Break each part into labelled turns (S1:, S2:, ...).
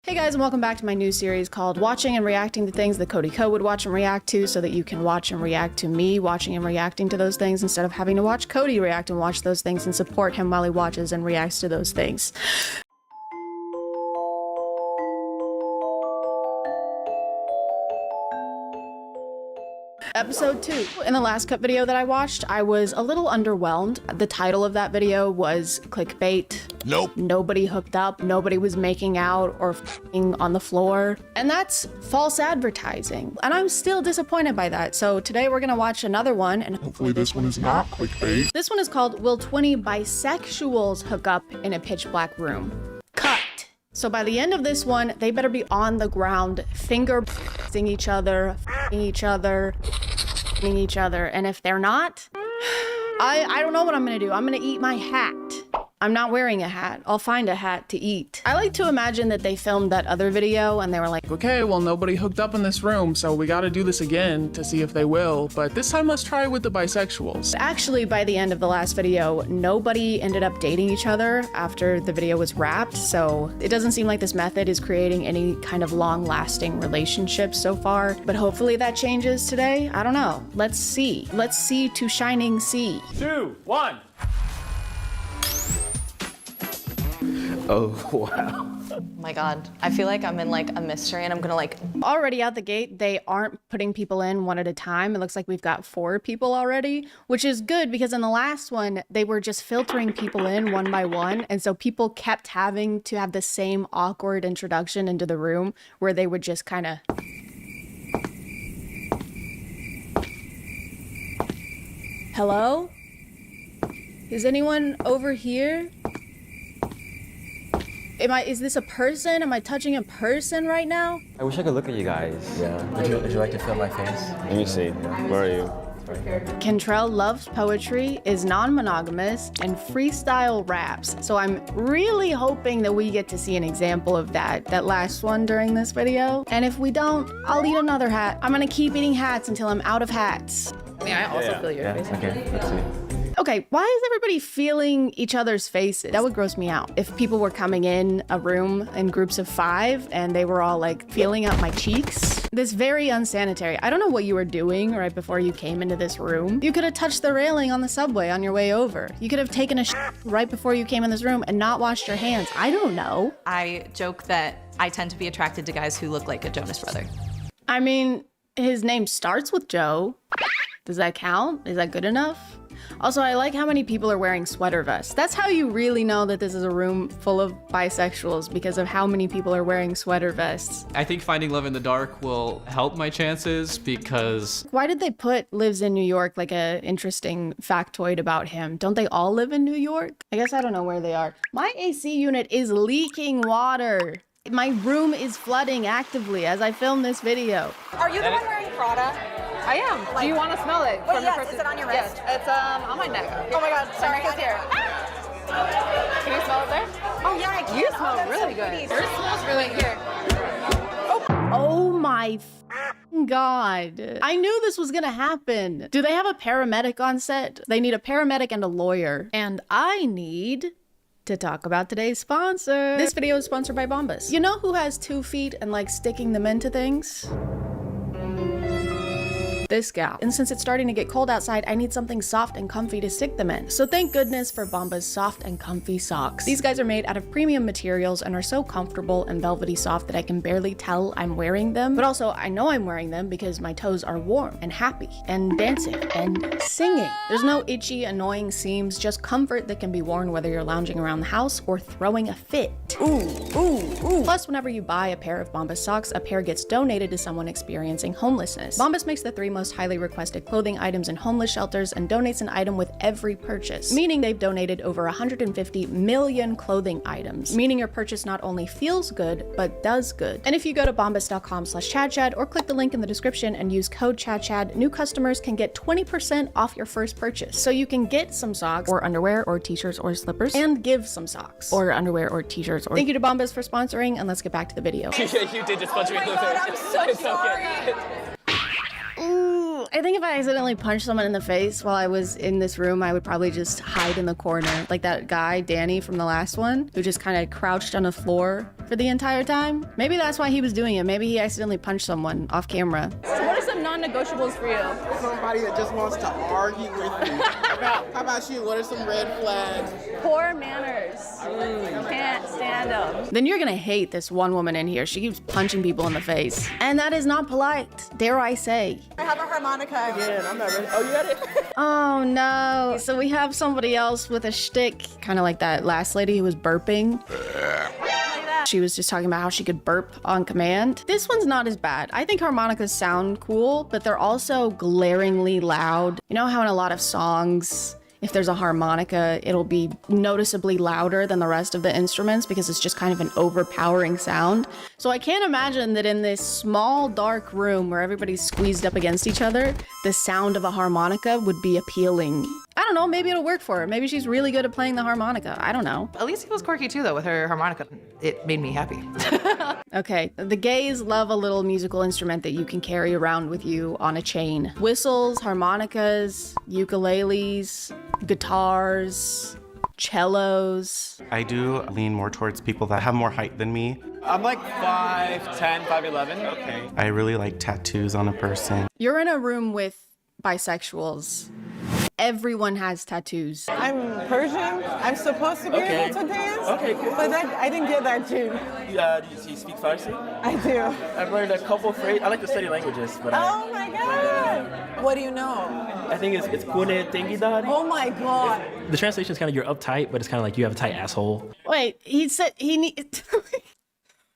S1: Hey guys, and welcome back to my new series called Watching and Reacting to Things that Cody Ko would watch and react to, so that you can watch and react to me watching and reacting to those things instead of having to watch Cody react and watch those things and support him while he watches and reacts to those things. Episode 2. In the last cut video that I watched, I was a little underwhelmed. The title of that video was clickbait.
S2: Nope.
S1: Nobody hooked up, nobody was making out or f***ing on the floor. And that's false advertising. And I'm still disappointed by that. So today we're gonna watch another one, and
S2: Hopefully this one is not clickbait.
S1: this one is called Will 20 Bisexuals Hook Up in a Pitch Black Room? Cut. So by the end of this one, they better be on the ground, finger-ing each other, f***ing each other, f***ing each other. And if they're not, I don't know what I'm gonna do. I'm gonna eat my hat. I'm not wearing a hat. I'll find a hat to eat. I like to imagine that they filmed that other video and they were like,
S3: Okay, well, nobody hooked up in this room, so we gotta do this again to see if they will, but this time let's try with the bisexuals.
S1: actually, by the end of the last video, nobody ended up dating each other after the video was wrapped, so it doesn't seem like this method is creating any kind of long-lasting relationships so far, but hopefully that changes today. I don't know. Let's see. Let's see to shining sea.
S4: 2, 1.
S5: Oh, wow.
S6: Oh my god, I feel like I'm in like a mystery and I'm gonna like...
S1: Already out the gate, they aren't putting people in one at a time. It looks like we've got 4 people already, which is good because in the last one, they were just filtering people in one by one. And so people kept having to have the same awkward introduction into the room where they would just kind of... Hello? Is anyone over here? Is this a person? Am I touching a person right now?
S5: I wish I could look at you guys. Yeah. Would you like to feel my face?
S7: Let me see. Where are you?
S1: Kentrell loves poetry, is non-monogamous, and freestyle raps. So I'm really hoping that we get to see an example of that last one during this video. And if we don't, I'll eat another hat. I'm gonna keep eating hats until I'm out of hats.
S6: I also feel your face.
S5: Okay, let's see.
S1: Okay, why is everybody feeling each other's faces? That would gross me out. If people were coming in a room in groups of 5 and they were all like feeling up my cheeks. This very unsanitary. I don't know what you were doing right before you came into this room. You could have touched the railing on the subway on your way over. You could have taken a right before you came in this room and not washed your hands. I don't know.
S6: I joke that I tend to be attracted to guys who look like a Jonas brother.
S1: I mean, his name starts with Joe. Does that count? Is that good enough? Also, I like how many people are wearing sweater vests. That's how you really know that this is a room full of bisexuals, because of how many people are wearing sweater vests.
S4: I think finding love in the dark will help my chances because...
S1: Why did they put lives in New York like a interesting factoid about him? Don't they all live in New York? I guess I don't know where they are. My AC unit is leaking water. My room is flooding actively as I film this video.
S8: Are you the one wearing Prada?
S9: I am. Do you want to smell it?
S8: Wait, yes, is it on your wrist?
S9: Yes, it's on my neck.
S8: Oh my god, sorry.
S9: It's here. Can you smell it there?
S8: Oh yeah, I can.
S9: You smell
S8: That's
S9: really
S8: so
S9: good.
S8: pretty.
S9: Yours smells really good.
S1: Oh my God. I knew this was gonna happen. Do they have a paramedic on set? They need a paramedic and a lawyer. And I need to talk about today's sponsor. This video is sponsored by Bombas. You know who has 2 feet and likes sticking them into things? This gal. And since it's starting to get cold outside, I need something soft and comfy to stick them in. So thank goodness for Bombas soft and comfy socks. These guys are made out of premium materials and are so comfortable and velvety soft that I can barely tell I'm wearing them. But also, I know I'm wearing them because my toes are warm and happy and dancing and singing. There's no itchy, annoying seams, just comfort that can be worn whether you're lounging around the house or throwing a fit. Ooh, ooh, ooh. Plus, whenever you buy a pair of Bombas socks, a pair gets donated to someone experiencing homelessness. Bombas makes the 3 most highly requested clothing items in homeless shelters and donates an item with every purchase, meaning they've donated over 150 million clothing items, meaning your purchase not only feels good, but does good. And if you go to bombas.com/chadchad or click the link in the description and use code CHADCHAD, new customers can get 20% off your first purchase. So you can get some socks or underwear or t-shirts or slippers and give some socks or underwear or t-shirts. Or thank you to Bombas for sponsoring, and let's get back to the video.
S7: You did just punch me in the face.
S8: I'm so sorry.
S1: Ooh, I think if I accidentally punched someone in the face while I was in this room, I would probably just hide in the corner. Like that guy, Danny, from the last one, who just kind of crouched on the floor for the entire time. Maybe that's why he was doing it. Maybe he accidentally punched someone off camera.
S9: So what are some non-negotiables for you?
S10: Somebody that just wants to argue with me. How about you? What are some red flags?
S9: Poor manners. Can't stand them.
S1: Then you're gonna hate this one woman in here. She keeps punching people in the face. And that is not polite, dare I say.
S8: I have a harmonica.
S10: Again, I'm not ready. Oh, you got it?
S1: Oh no. So we have somebody else with a shtick, kind of like that last lady who was burping. She was just talking about how she could burp on command. This one's not as bad. I think harmonicas sound cool, but they're also glaringly loud. You know how in a lot of songs, if there's a harmonica, it'll be noticeably louder than the rest of the instruments because it's just kind of an overpowering sound. So I can't imagine that in this small, dark room where everybody's squeezed up against each other, the sound of a harmonica would be appealing. I don't know, maybe it'll work for her. Maybe she's really good at playing the harmonica. I don't know.
S6: Alicia was quirky too, though, with her harmonica. It made me happy.
S1: Okay, the gays love a little musical instrument that you can carry around with you on a chain. Whistles, harmonicas, ukuleles, guitars, cellos.
S11: I do lean more towards people that have more height than me.
S5: I'm like 5'10", 5'11". Okay.
S11: I really like tattoos on a person.
S1: You're in a room with bisexuals. Everyone has tattoos.
S10: I'm Persian. I'm supposed to be able to dance.
S5: Okay, cool.
S10: But I didn't get that too.
S5: Do you speak Farsi?
S10: I do.
S5: I've learned a couple phrases. I like to study languages, but
S10: Oh my God. What do you know?
S5: I think it's Kune Tengidad.
S10: Oh my God.
S12: The translation is kind of you're uptight, but it's kind of like you have a tight asshole.
S1: Wait, he said he need.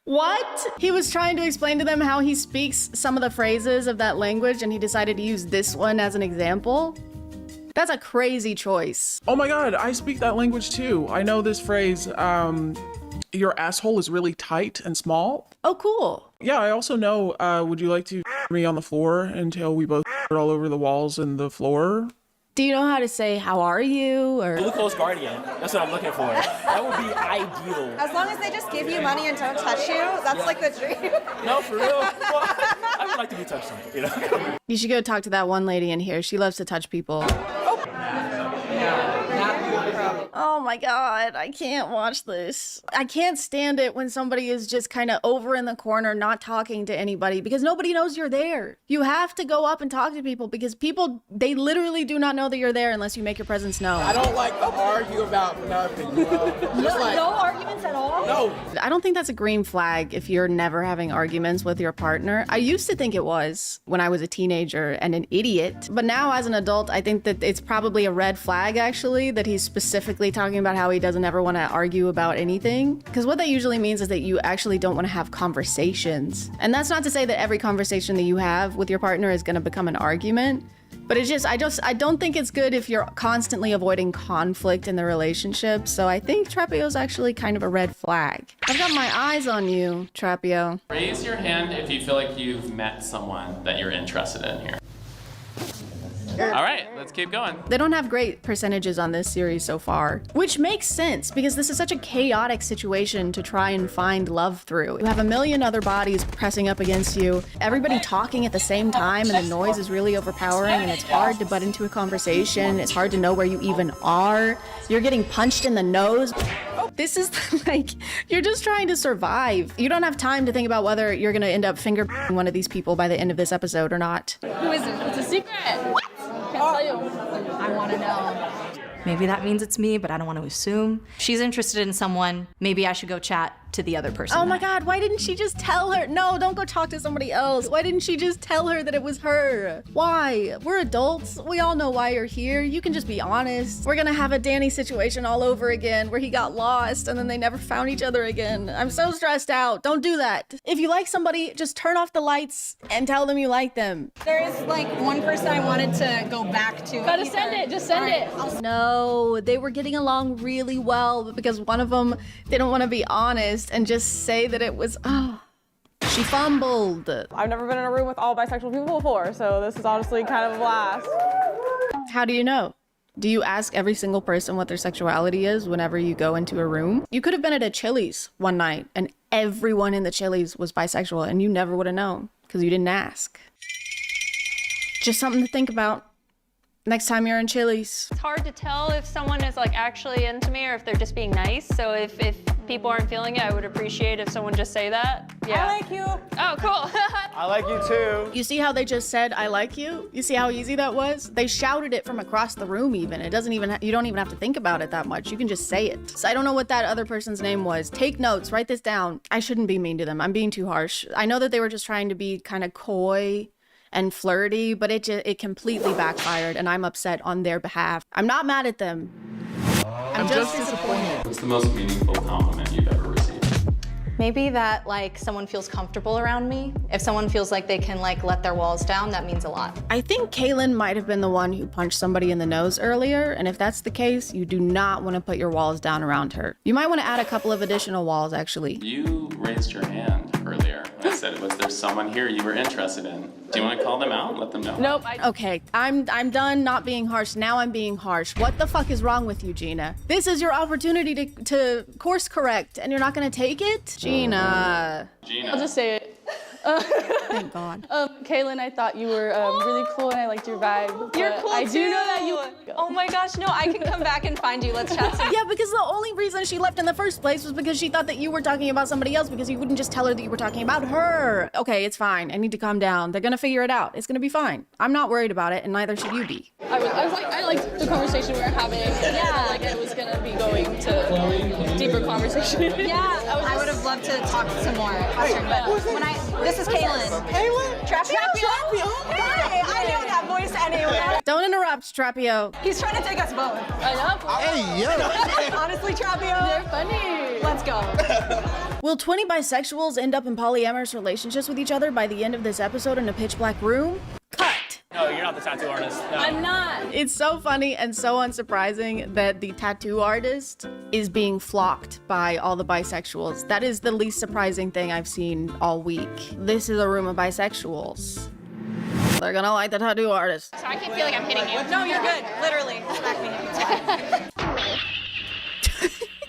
S1: What? He was trying to explain to them how he speaks some of the phrases of that language and he decided to use this one as an example? That's a crazy choice.
S3: Oh my god, I speak that language too. I know this phrase, your asshole is really tight and small.
S1: Oh, cool.
S3: Yeah, I also know, would you like to me on the floor until we both all over the walls and the floor?
S1: Do you know how to say, how are you? Or
S5: Blue Coast Guardian. That's what I'm looking for. That would be ideal.
S8: As long as they just give you money and don't touch you, that's like the dream.
S5: No, for real. Well, I would like to be touched on, you know?
S1: You should go talk to that one lady in here. She loves to touch people. Oh my god, I can't watch this. I can't stand it when somebody is just kind of over in the corner not talking to anybody because nobody knows you're there. You have to go up and talk to people because people, they literally do not know that you're there unless you make your presence known.
S10: I don't like to argue about nothing, you know?
S8: No arguments at all?
S10: No.
S1: I don't think that's a green flag if you're never having arguments with your partner. I used to think it was when I was a teenager and an idiot, but now as an adult, I think that it's probably a red flag actually, that he's specifically talking about how he doesn't ever want to argue about anything. Because what that usually means is that you actually don't want to have conversations. And that's not to say that every conversation that you have with your partner is going to become an argument. But it's just, I don't think it's good if you're constantly avoiding conflict in the relationship. So I think Trapio's actually kind of a red flag. I've got my eyes on you, Trapio.
S13: Raise your hand if you feel like you've met someone that you're interested in here. All right, let's keep going.
S1: They don't have great percentages on this series so far, which makes sense because this is such a chaotic situation to try and find love through. You have a million other bodies pressing up against you, everybody talking at the same time, and the noise is really overpowering, and it's hard to butt into a conversation. It's hard to know where you even are. You're getting punched in the nose. This is like, you're just trying to survive. You don't have time to think about whether you're gonna end up finger one of these people by the end of this episode or not.
S9: Who is it? It's a secret. Can't tell you. I want to know.
S6: Maybe that means it's me, but I don't want to assume. She's interested in someone. Maybe I should go chat to the other person.
S1: Oh my god, why didn't she just tell her? No, don't go talk to somebody else. Why didn't she just tell her that it was her? Why? We're adults. We all know why you're here. You can just be honest. We're gonna have a Danny situation all over again where he got lost and then they never found each other again. I'm so stressed out. Don't do that. If you like somebody, just turn off the lights and tell them you like them.
S8: There is like one person I wanted to go back to.
S9: Gotta send it. Just send it.
S1: No, they were getting along really well, but because one of them didn't want to be honest and just say that it was, she fumbled.
S9: I've never been in a room with all bisexual people before, so this is honestly kind of a blast.
S1: How do you know? Do you ask every single person what their sexuality is whenever you go into a room? You could have been at a Chili's one night and everyone in the Chili's was bisexual and you never would have known because you didn't ask. Just something to think about next time you're in Chili's.
S9: It's hard to tell if someone is like actually into me or if they're just being nice. So if people aren't feeling it, I would appreciate if someone just say that. Yeah.
S8: I like you.
S9: Oh, cool.
S7: I like you too.
S1: You see how they just said, I like you? You see how easy that was? They shouted it from across the room even. It doesn't even, you don't even have to think about it that much. You can just say it. So I don't know what that other person's name was. Take notes, write this down. I shouldn't be mean to them. I'm being too harsh. I know that they were just trying to be kind of coy and flirty, but it completely backfired and I'm upset on their behalf. I'm not mad at them. I'm just disappointed.
S13: What's the most meaningful compliment you've ever received?
S6: Maybe that like someone feels comfortable around me. If someone feels like they can like let their walls down, that means a lot.
S1: I think Kaylin might have been the one who punched somebody in the nose earlier, and if that's the case, you do not want to put your walls down around her. You might want to add a couple of additional walls, actually.
S13: You raised your hand earlier when I said, was there someone here you were interested in? Do you want to call them out and let them know?
S1: Nope. Okay, I'm done not being harsh. Now I'm being harsh. What the fuck is wrong with you, Gina? This is your opportunity to course correct, and you're not gonna take it? Gina.
S9: I'll just say it.
S1: Thank God.
S9: Kaylin, I thought you were really cool and I liked your vibe.
S8: You're cool
S9: I
S8: too.
S9: do know that you.
S8: Oh my gosh, no, I can come back and find you. Let's chat some.
S1: Yeah, because the only reason she left in the first place was because she thought that you were talking about somebody else because you wouldn't just tell her that you were talking about her. Okay, it's fine. I need to calm down. They're gonna figure it out. It's gonna be fine. I'm not worried about it, and neither should you be.
S9: I liked the conversation we were having. Yeah. Like it was gonna be going to deeper conversation.
S8: Yeah, I would have loved to talk some more. This is Kaylin.
S10: Kaylin?
S8: Trapio? Hey, I know that voice anyway.
S1: Don't interrupt, Trapio.
S8: He's trying to take us both.
S9: I know.
S10: Hey, yo.
S8: Honestly, Trapio.
S9: They're funny.
S8: Let's go.
S1: Will 20 bisexuals end up in polyamorous relationships with each other by the end of this episode in a pitch black room? Cut.
S12: No, you're not the tattoo artist. No.
S9: I'm not.
S1: It's so funny and so unsurprising that the tattoo artist is being flocked by all the bisexuals. That is the least surprising thing I've seen all week. This is a room of bisexuals. They're gonna like the tattoo artist.
S9: So I can feel like I'm hitting you.
S8: No, you're good. Literally. Smack me.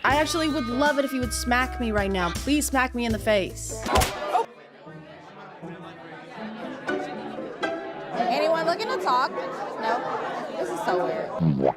S1: I actually would love it if you would smack me right now. Please smack me in the face.
S8: Anyone looking to talk? No. This is so weird.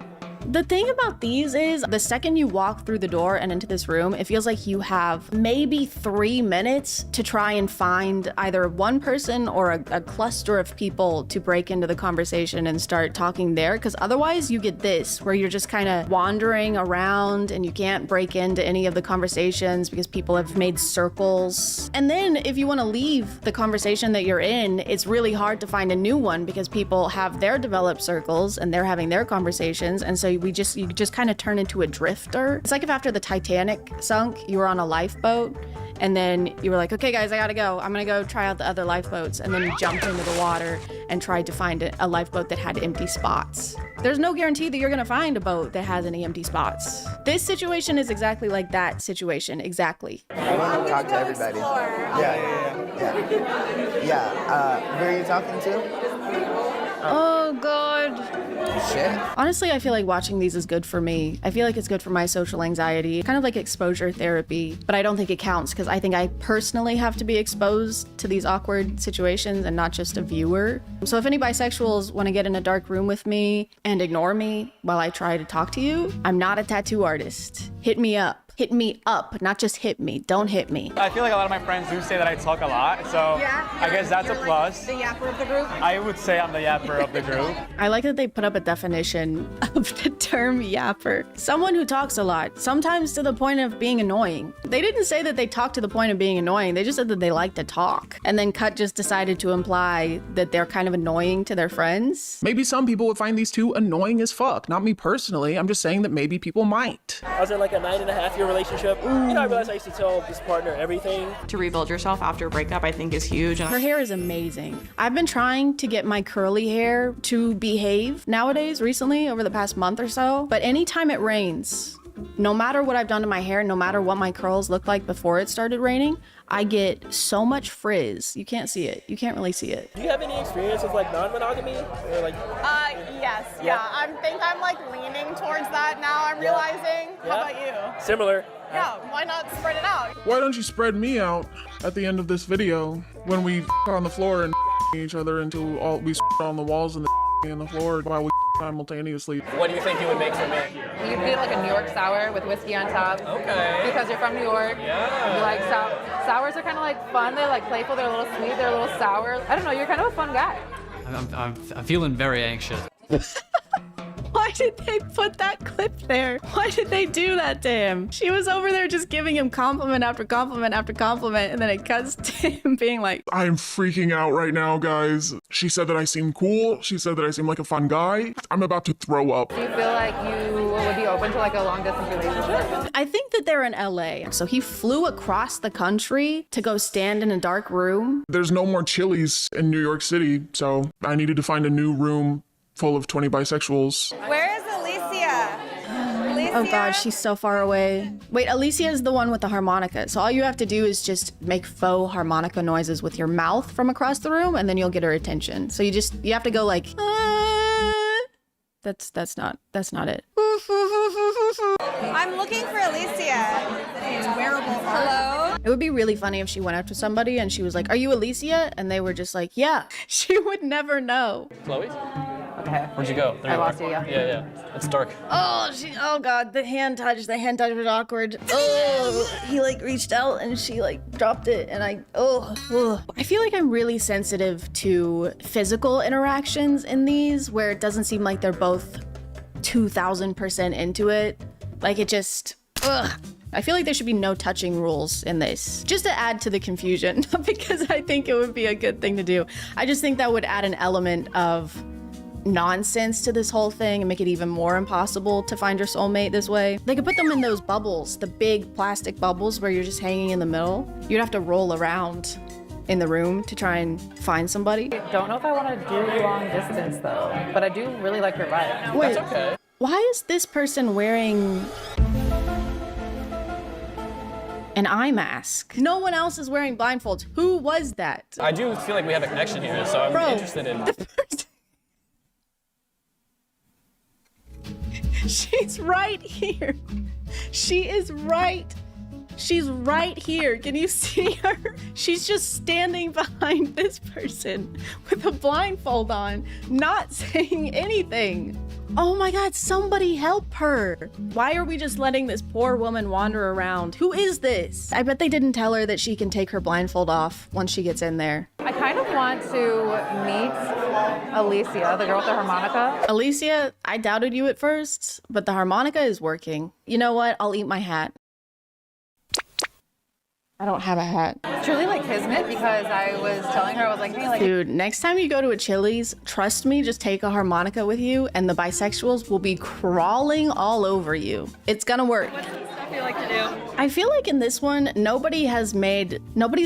S1: The thing about these is the second you walk through the door and into this room, it feels like you have maybe 3 minutes to try and find either one person or a cluster of people to break into the conversation and start talking there. Because otherwise you get this where you're just kind of wandering around and you can't break into any of the conversations because people have made circles. And then if you want to leave the conversation that you're in, it's really hard to find a new one because people have their developed circles and they're having their conversations. And so you just kind of turn into a drifter. It's like if after the Titanic sunk, you were on a lifeboat and then you were like, okay guys, I gotta go. I'm gonna go try out the other lifeboats. And then you jumped into the water and tried to find a lifeboat that had empty spots. There's no guarantee that you're gonna find a boat that has any empty spots. This situation is exactly like that situation, exactly.
S10: I want to talk to everybody. Yeah. Who are you talking to?
S1: Oh God.
S10: Shit.
S1: Honestly, I feel like watching these is good for me. I feel like it's good for my social anxiety, kind of like exposure therapy, but I don't think it counts because I think I personally have to be exposed to these awkward situations and not just a viewer. So if any bisexuals want to get in a dark room with me and ignore me while I try to talk to you, I'm not a tattoo artist. Hit me up. Hit me up, not just hit me. Don't hit me.
S7: I feel like a lot of my friends do say that I talk a lot, so I guess that's a plus.
S8: The yapper of the group?
S7: I would say I'm the yapper of the group.
S1: I like that they put up a definition of the term yapper. Someone who talks a lot, sometimes to the point of being annoying. They didn't say that they talk to the point of being annoying. They just said that they like to talk. And then Cut just decided to imply that they're kind of annoying to their friends.
S3: Maybe some people would find these two annoying as fuck. Not me personally. I'm just saying that maybe people might.
S12: I was in like a 9.5-year relationship. You know, I realized I used to tell this partner everything.
S9: To rebuild yourself after a breakup, I think is huge.
S1: Her hair is amazing. I've been trying to get my curly hair to behave nowadays, recently, over the past month or so. But anytime it rains, no matter what I've done to my hair, no matter what my curls looked like before it started raining, I get so much frizz. You can't see it. You can't really see it.
S12: Do you have any experience with like non-monogamy? Or like?
S8: Yes. Yeah. I think I'm like leaning towards that now. I'm realizing. How about you?
S12: Similar.
S8: Yeah. Why not spread it out?
S3: Why don't you spread me out at the end of this video when we on the floor and each other until we on the walls and the floor while we simultaneously.
S7: What do you think you would make for me?
S8: You'd be like a New York sour with whiskey on top.
S7: Okay.
S8: Because you're from New York.
S7: Yeah.
S8: You like sours are kind of like fun. They're like playful. They're a little sweet. They're a little sour. I don't know. You're kind of a fun guy.
S4: I'm feeling very anxious.
S1: Why did they put that clip there? Why did they do that to him? She was over there just giving him compliment after compliment after compliment, and then it cuts to him being like,
S2: I am freaking out right now, guys. She said that I seem cool. She said that I seem like a fun guy. I'm about to throw up.
S8: Do you feel like you would be open to like a long distance relationship?
S1: I think that they're in LA. So he flew across the country to go stand in a dark room.
S2: There's no more Chili's in New York City, so I needed to find a new room full of 20 bisexuals.
S8: Where is Alicia?
S1: Oh God, she's so far away. Wait, Alicia is the one with the harmonica. So all you have to do is just make faux harmonica noises with your mouth from across the room, and then you'll get her attention. So you have to go like, that's not it.
S8: I'm looking for Alicia. It's wearable. Hello?
S1: It would be really funny if she went up to somebody and she was like, "Are you Alicia?" And they were just like, "Yeah." She would never know.
S7: Chloe?
S8: Okay.
S7: Where'd you go? There
S8: I
S7: you
S8: lost
S7: are.
S8: you, yeah.
S7: Yeah. It's dark.
S1: Oh God, the hand touch was awkward. Oh, he like reached out and she like dropped it, and I feel like I'm really sensitive to physical interactions in these, where it doesn't seem like they're both 2000% into it. Like it just, I feel like there should be no touching rules in this, just to add to the confusion, not because I think it would be a good thing to do. I just think that would add an element of nonsense to this whole thing and make it even more impossible to find your soulmate this way. They could put them in those bubbles, the big plastic bubbles where you're just hanging in the middle. You'd have to roll around in the room to try and find somebody.
S8: Don't know if I want to do long distance though, but I do really like your vibe.
S1: Wait,
S7: That's okay.
S1: why is this person wearing an eye mask? No one else is wearing blindfolds. Who was that?
S7: I do feel like we have a connection here, so I'm
S1: Bro,
S7: interested in.
S1: She's right here. She's right here. Can you see her? She's just standing behind this person with a blindfold on, not saying anything. Oh my God, somebody help her. Why are we just letting this poor woman wander around? Who is this? I bet they didn't tell her that she can take her blindfold off once she gets in there.
S8: I kind of want to meet Alicia, the girl with the harmonica.
S1: Alicia, I doubted you at first, but the harmonica is working. You know what? I'll eat my hat. I don't have a hat.
S8: It's truly like kismet, because I was telling her, I was like, hey, like,
S1: Dude, next time you go to a Chili's, trust me, just take a harmonica with you and the bisexuals will be crawling all over you. It's gonna work.
S9: What's the stuff you like to do?
S1: I feel like in this one, nobody's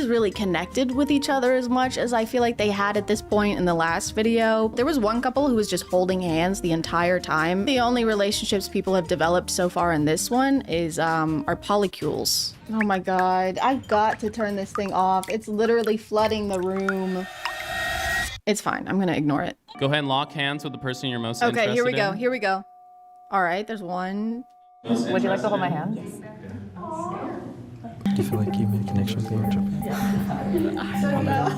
S1: really connected with each other as much as I feel like they had at this point in the last video. There was one couple who was just holding hands the entire time. The only relationships people have developed so far in this one is are polycules. Oh my God, I got to turn this thing off. It's literally flooding the room. It's fine, I'm gonna ignore it.
S13: Go ahead and lock hands with the person you're most interested in.
S1: Okay, here we go. All right, there's one.
S8: would you like to hold my hand?
S5: Do you feel like you made a connection with me?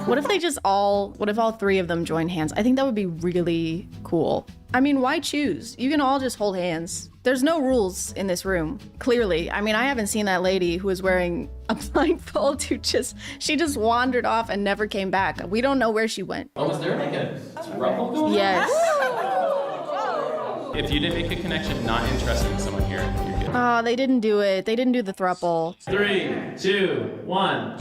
S1: What if all three of them join hands? I think that would be really cool. I mean, why choose? You can all just hold hands. There's no rules in this room, clearly. I mean, I haven't seen that lady who was wearing a blindfold she just wandered off and never came back. We don't know where she went.
S13: Oh, was there like a throuple going on?
S1: Yes.
S13: If you didn't make a connection, not interested in someone here, you're good.
S1: Oh, they didn't do it. They didn't do the throuple.
S13: 3, 2, 1.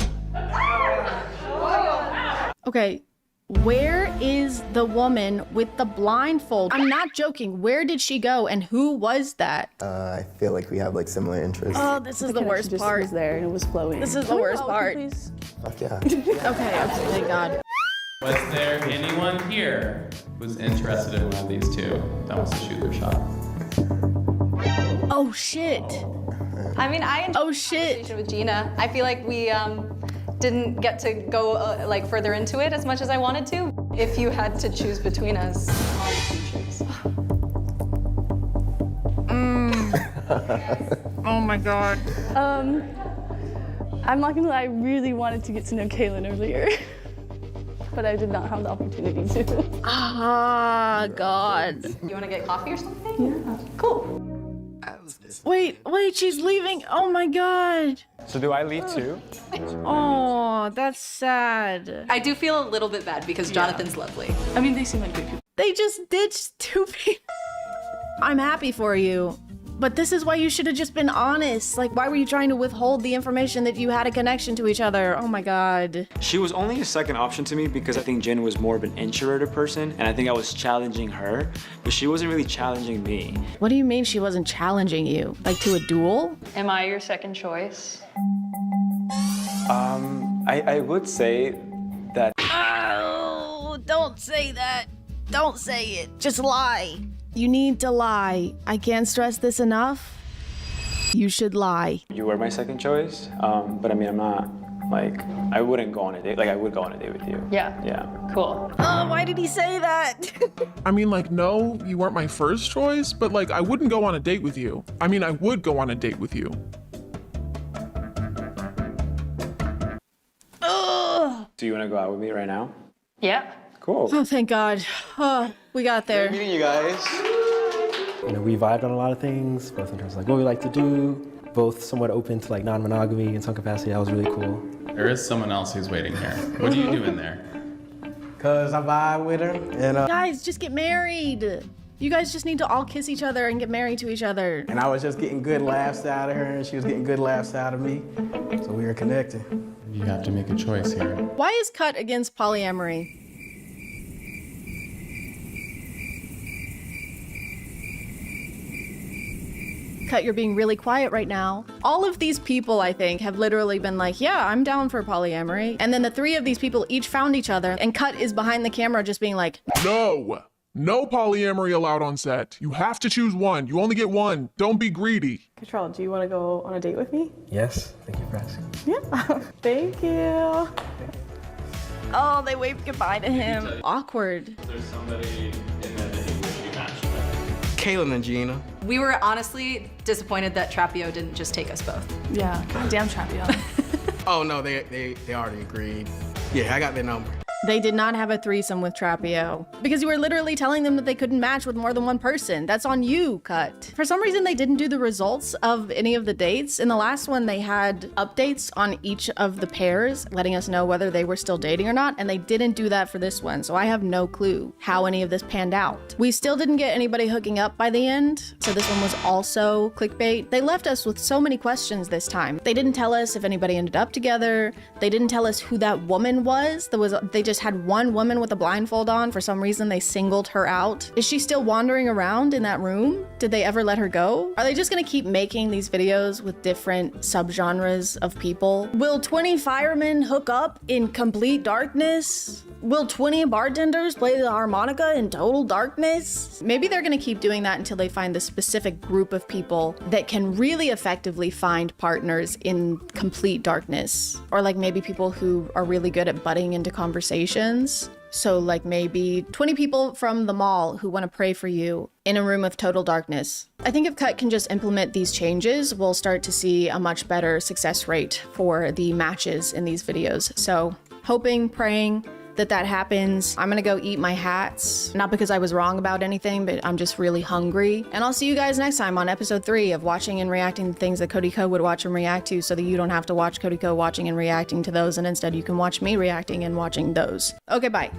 S1: Okay, where is the woman with the blindfold? I'm not joking. Where did she go and who was that?
S5: I feel like we have like similar interests.
S1: Oh, this is the worst part.
S8: Was there and it was flowing.
S1: This is the worst part.
S5: Fuck yeah.
S1: Okay, thank God.
S13: Was there anyone here who's interested in one of these two that wants to shoot their shot?
S1: Oh shit.
S6: I mean, I enjoyed
S1: Oh shit.
S6: the conversation with Gina. I feel like we didn't get to go like further into it as much as I wanted to. If you had to choose between us, who would you choose?
S1: Oh my God.
S8: I'm not gonna lie, I really wanted to get to know Kaylin earlier. but I did not have the opportunity to.
S1: Ah, God.
S6: You want to get coffee or something? Yeah. Cool.
S1: Wait, she's leaving. Oh my God.
S7: So do I leave too?
S1: Oh, that's sad.
S6: I do feel a little bit bad because Jonathan's lovely.
S8: I mean, they seem like good people.
S1: They just ditched 2 people. I'm happy for you. But this is why you should have just been honest. Like, why were you trying to withhold the information that you had a connection to each other? Oh my God.
S14: She was only a second option to me because I think Jen was more of an introverted person, and I think I was challenging her, but she wasn't really challenging me.
S1: What do you mean she wasn't challenging you? Like to a duel?
S9: Am I your second choice?
S14: I would say that.
S1: Oh, don't say that. Don't say it. Just lie. You need to lie. I can't stress this enough. You should lie.
S14: You were my second choice, but I mean, I'm not, like, I wouldn't go on a date. Like, I would go on a date with you.
S9: Yeah.
S14: Yeah.
S9: Cool.
S1: Oh, why did he say that?
S2: I mean, like, no, you weren't my first choice, but like, I wouldn't go on a date with you. I mean, I would go on a date with you.
S1: Ugh.
S14: Do you want to go out with me right now?
S9: Yeah.
S14: Cool.
S1: Oh, thank God. Oh, we got there.
S14: Good meeting you guys.
S5: You know, we vibed on a lot of things, both in terms of like what we like to do, both somewhat open to like non-monogamy in some capacity. That was really cool.
S13: There is someone else who's waiting here. What are you doing there?
S5: Cause I vibe with her and
S1: Guys, just get married. You guys just need to all kiss each other and get married to each other.
S5: I was just getting good laughs out of her and she was getting good laughs out of me. So we were connecting.
S13: You have to make a choice here.
S1: Why is Cut against polyamory? Cut, you're being really quiet right now. All of these people, I think, have literally been like, yeah, I'm down for polyamory. And then the 3 of these people each found each other, and Cut is behind the camera just being like,
S2: No! No polyamory allowed on set. You have to choose one. You only get one. Don't be greedy.
S8: Control, do you want to go on a date with me?
S5: Yes, thank you for asking.
S8: Yeah. Thank you.
S1: oh, they waved goodbye to him. Awkward.
S13: Is there somebody in there that you wish you matched with?
S5: Kaylin and Gina.
S6: We were honestly disappointed that Trapio didn't just take us both.
S8: Yeah, goddamn Trapio.
S5: Oh no, they already agreed. Yeah, I got their number.
S1: They did not have a threesome with Trapio because you were literally telling them that they couldn't match with more than one person. That's on you, Cut. For some reason, they didn't do the results of any of the dates. In the last one, they had updates on each of the pairs, letting us know whether they were still dating or not, and they didn't do that for this one, so I have no clue how any of this panned out. We still didn't get anybody hooking up by the end, so this one was also clickbait. They left us with so many questions this time. They didn't tell us if anybody ended up together. They didn't tell us who that woman was. They just had one woman with a blindfold on. For some reason, they singled her out. Is she still wandering around in that room? Did they ever let her go? Are they just gonna keep making these videos with different subgenres of people? Will 20 firemen hook up in complete darkness? Will 20 bartenders play the harmonica in total darkness? Maybe they're gonna keep doing that until they find the specific group of people that can really effectively find partners in complete darkness. Or like maybe people who are really good at butting into conversations. So like maybe 20 people from the mall who want to pray for you in a room of total darkness. I think if Cut can just implement these changes, we'll start to see a much better success rate for the matches in these videos. So hoping, praying that happens. I'm gonna go eat my hats. Not because I was wrong about anything, but I'm just really hungry. And I'll see you guys next time on episode 3 of watching and reacting to things that Cody Ko would watch and react to, so that you don't have to watch Cody Ko watching and reacting to those, and instead you can watch me reacting and watching those. Okay, bye.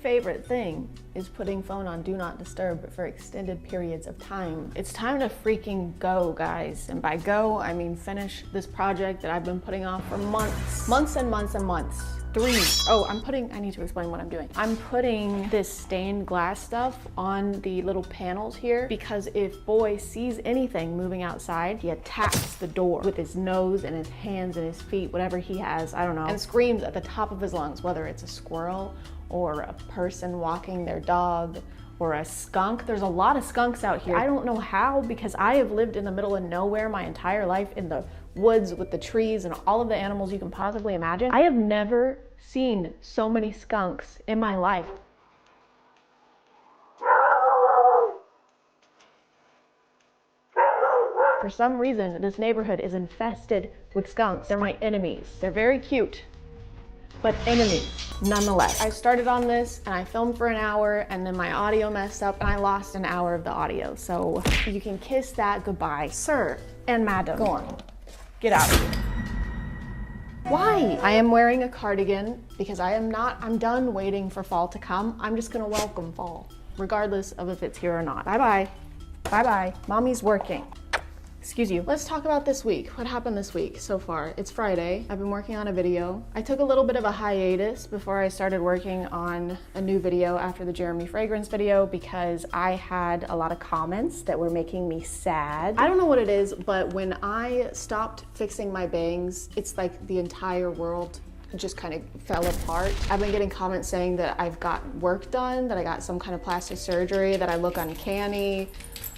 S1: Favorite thing is putting phone on do not disturb for extended periods of time. It's time to freaking go, guys. And by go, I mean finish this project that I've been putting off for months. Months and months and months. 3. Oh, I need to explain what I'm doing. I'm putting this stained glass stuff on the little panels here because if Boy sees anything moving outside, he attacks the door with his nose and his hands and his feet, whatever he has, I don't know, and screams at the top of his lungs, whether it's a squirrel or a person walking their dog or a skunk. There's a lot of skunks out here. I don't know how, because I have lived in the middle of nowhere my entire life, in the woods with the trees and all of the animals you can possibly imagine. I have never seen so many skunks in my life. For some reason, this neighborhood is infested with skunks. They're my enemies. They're very cute, but enemies nonetheless. I started on this and I filmed for an hour, and then my audio messed up and I lost an hour of the audio. So you can kiss that goodbye. Sir and madam, go on, get out of here. Why? I am wearing a cardigan because I'm done waiting for fall to come. I'm just gonna welcome fall, regardless of if it's here or not. Bye-bye, bye-bye. Mommy's working. Excuse you. Let's talk about this week. What happened this week so far? It's Friday. I've been working on a video. I took a little bit of a hiatus before I started working on a new video after the Jeremy Fragrance video because I had a lot of comments that were making me sad. I don't know what it is, but when I stopped fixing my bangs, it's like the entire world just kind of fell apart. I've been getting comments saying that I've got work done, that I got some kind of plastic surgery, that I look uncanny,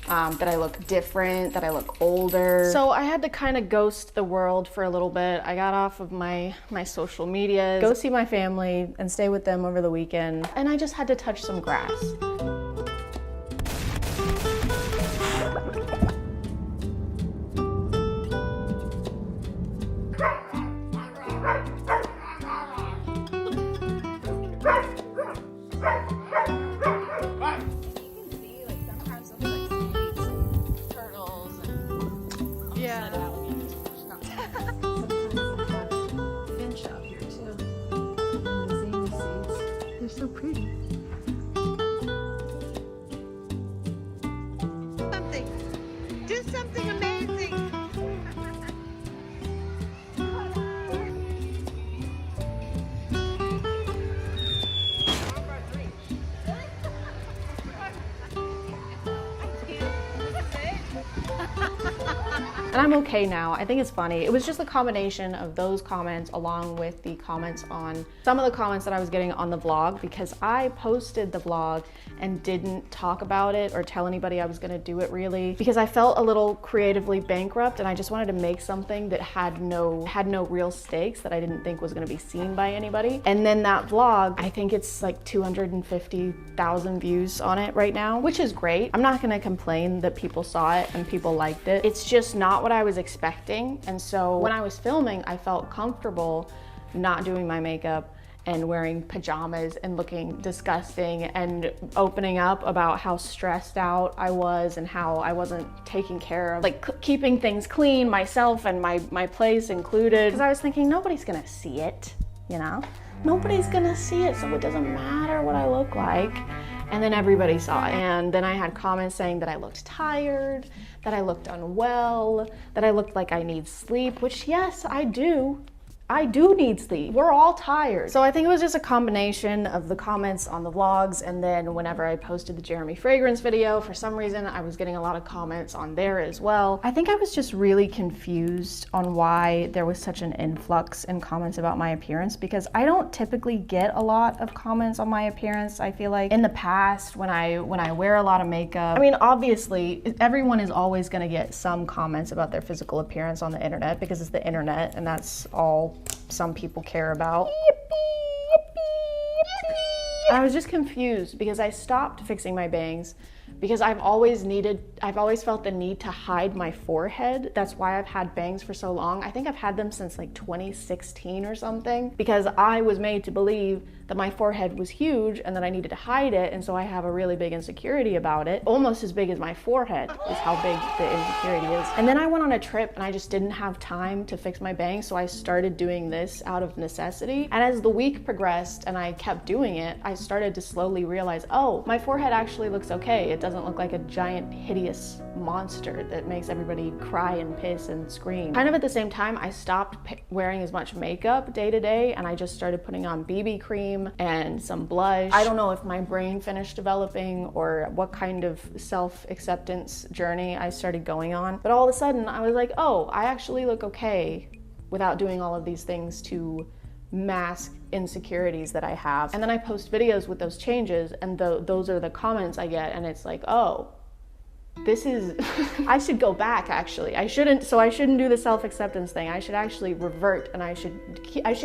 S1: that I look different, that I look older. So I had to kind of ghost the world for a little bit. I got off of my social media, go see my family and stay with them over the weekend. And I just had to touch some grass.
S15: So pretty. Do something amazing.
S1: And I'm okay now. I think it's funny. It was just a combination of those comments along with the comments on some of the comments that I was getting on the vlog, because I posted the vlog and didn't talk about it or tell anybody I was gonna do it really, because I felt a little creatively bankrupt and I just wanted to make something that had no real stakes, that I didn't think was gonna be seen by anybody. And then that vlog, I think it's like 250,000 views on it right now, which is great. I'm not gonna complain that people saw it and people liked it. It's just not what I was expecting. And so when I was filming, I felt comfortable not doing my makeup and wearing pajamas and looking disgusting and opening up about how stressed out I was and how I wasn't taking care of, like, keeping things clean, myself and my place included. Because I was thinking, nobody's gonna see it, you know? Nobody's gonna see it, so it doesn't matter what I look like. And then everybody saw it. And then I had comments saying that I looked tired, that I looked unwell, that I looked like I need sleep, which yes, I do. I do need sleep. We're all tired. So I think it was just a combination of the comments on the vlogs, and then whenever I posted the Jeremy Fragrance video, for some reason I was getting a lot of comments on there as well. I think I was just really confused on why there was such an influx in comments about my appearance, because I don't typically get a lot of comments on my appearance. I feel like in the past when I wear a lot of makeup, I mean, obviously everyone is always gonna get some comments about their physical appearance on the internet because it's the internet and that's all some people care about. I was just confused because I stopped fixing my bangs because I've always felt the need to hide my forehead. That's why I've had bangs for so long. I think I've had them since like 2016 or something, because I was made to believe that my forehead was huge and that I needed to hide it, and so I have a really big insecurity about it. Almost as big as my forehead is how big the insecurity is. And then I went on a trip and I just didn't have time to fix my bangs, so I started doing this out of necessity. And as the week progressed and I kept doing it, I started to slowly realize, oh, my forehead actually looks okay. It doesn't look like a giant hideous monster that makes everybody cry and piss and scream. Kind of at the same time, I stopped wearing as much makeup day to day, and I just started putting on BB cream and some blush. I don't know if my brain finished developing or what kind of self-acceptance journey I started going on, but all of a sudden I was like, oh, I actually look okay without doing all of these things to mask insecurities that I have. And then I post videos with those changes, and those are the comments I get, and it's like, oh, this is, I should go back actually. I shouldn't do the self-acceptance thing. I should actually revert, and I should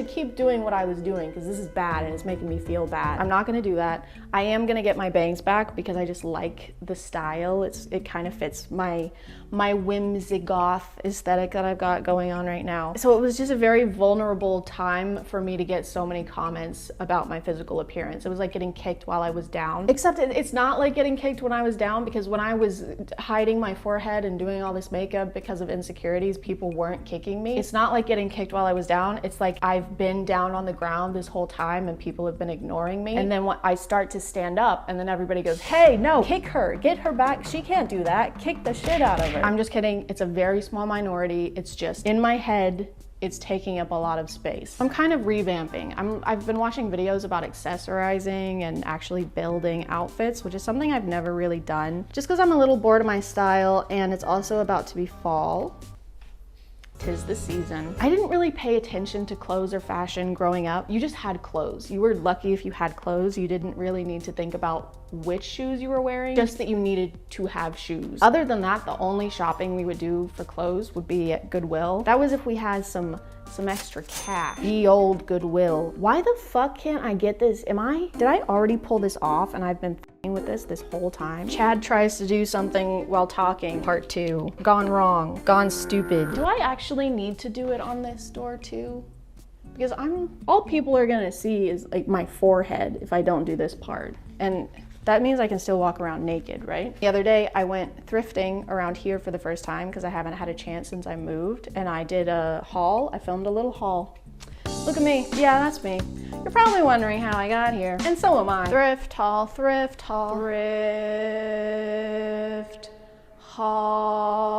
S1: keep doing what I was doing, because this is bad and it's making me feel bad. I'm not gonna do that. I am gonna get my bangs back because I just like the style. It kind of fits my whimsy goth aesthetic that I've got going on right now. So it was just a very vulnerable time for me to get so many comments about my physical appearance. It was like getting kicked while I was down. Except it's not like getting kicked when I was down, because when I was hiding my forehead and doing all this makeup because of insecurities, people weren't kicking me. It's not like getting kicked while I was down. It's like I've been down on the ground this whole time and people have been ignoring me. And then when I start to stand up, and then everybody goes, hey, no, kick her, get her back. She can't do that. Kick the shit out of her. I'm just kidding. It's a very small minority. It's just in my head, it's taking up a lot of space. I'm kind of revamping. I've been watching videos about accessorizing and actually building outfits, which is something I've never really done, just because I'm a little bored of my style, and it's also about to be fall. 'Tis the season. I didn't really pay attention to clothes or fashion growing up. You just had clothes. You were lucky if you had clothes. You didn't really need to think about which shoes you were wearing, just that you needed to have shoes. Other than that, the only shopping we would do for clothes would be at Goodwill. That was if we had some extra cash. The old Goodwill. Why the fuck can't I get this? Did I already pull this off and I've been f***ing with this whole time? Chad tries to do something while talking, part 2. Gone wrong, gone stupid. Do I actually need to do it on this door too? Because all people are gonna see is like my forehead if I don't do this part. And that means I can still walk around naked, right? The other day I went thrifting around here for the first time because I haven't had a chance since I moved, and I did a haul. I filmed a little haul. Look at me. Yeah, that's me. You're probably wondering how I got here. And so am I. Thrift haul, thrift haul, thrift haul.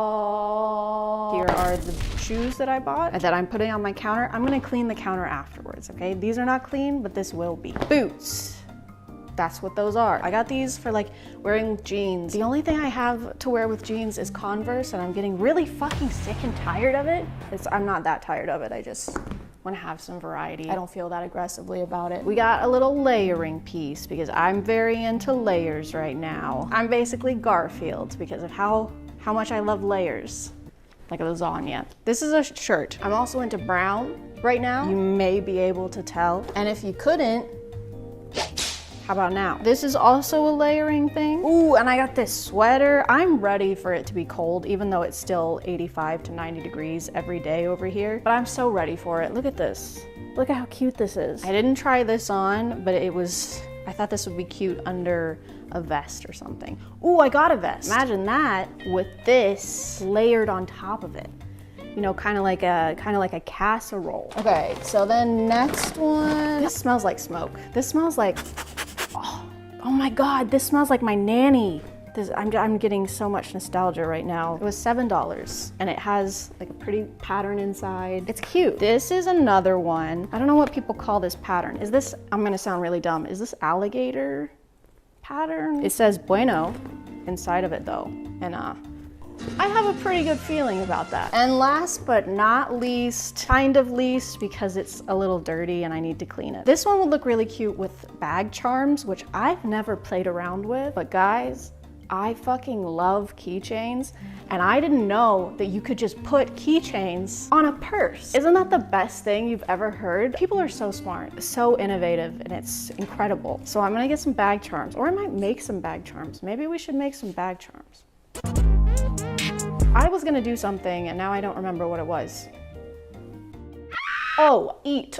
S1: Here are the shoes that I bought that I'm putting on my counter. I'm gonna clean the counter afterwards, okay? These are not clean, but this will be. Boots. That's what those are. I got these for like wearing jeans. The only thing I have to wear with jeans is Converse, and I'm getting really fucking sick and tired of it. I'm not that tired of it, I just want to have some variety. I don't feel that aggressively about it. We got a little layering piece because I'm very into layers right now. I'm basically Garfield because of how much I love layers. Like a lasagna. This is a shirt. I'm also into brown right now. You may be able to tell. And if you couldn't, how about now? This is also a layering thing. Ooh, and I got this sweater. I'm ready for it to be cold, even though it's still 85 to 90 degrees every day over here. But I'm so ready for it. Look at this. Look at how cute this is. I didn't try this on, but I thought this would be cute under a vest or something. Ooh, I got a vest. Imagine that with this layered on top of it. You know, kind of like a casserole. Okay, so then next one. This smells like smoke. This smells like, oh my God, this smells like my nanny. I'm getting so much nostalgia right now. It was $7 and it has like a pretty pattern inside. It's cute. This is another one. I don't know what people call this pattern. Is this, I'm gonna sound really dumb, is this alligator pattern? It says bueno inside of it though. And I have a pretty good feeling about that. And last but not least, kind of least because it's a little dirty and I need to clean it. This one would look really cute with bag charms, which I've never played around with, but guys, I fucking love keychains, and I didn't know that you could just put keychains on a purse. Isn't that the best thing you've ever heard? People are so smart, so innovative, and it's incredible. So I'm gonna get some bag charms, or I might make some bag charms. Maybe we should make some bag charms. I was gonna do something, and now I don't remember what it was. Oh, eat.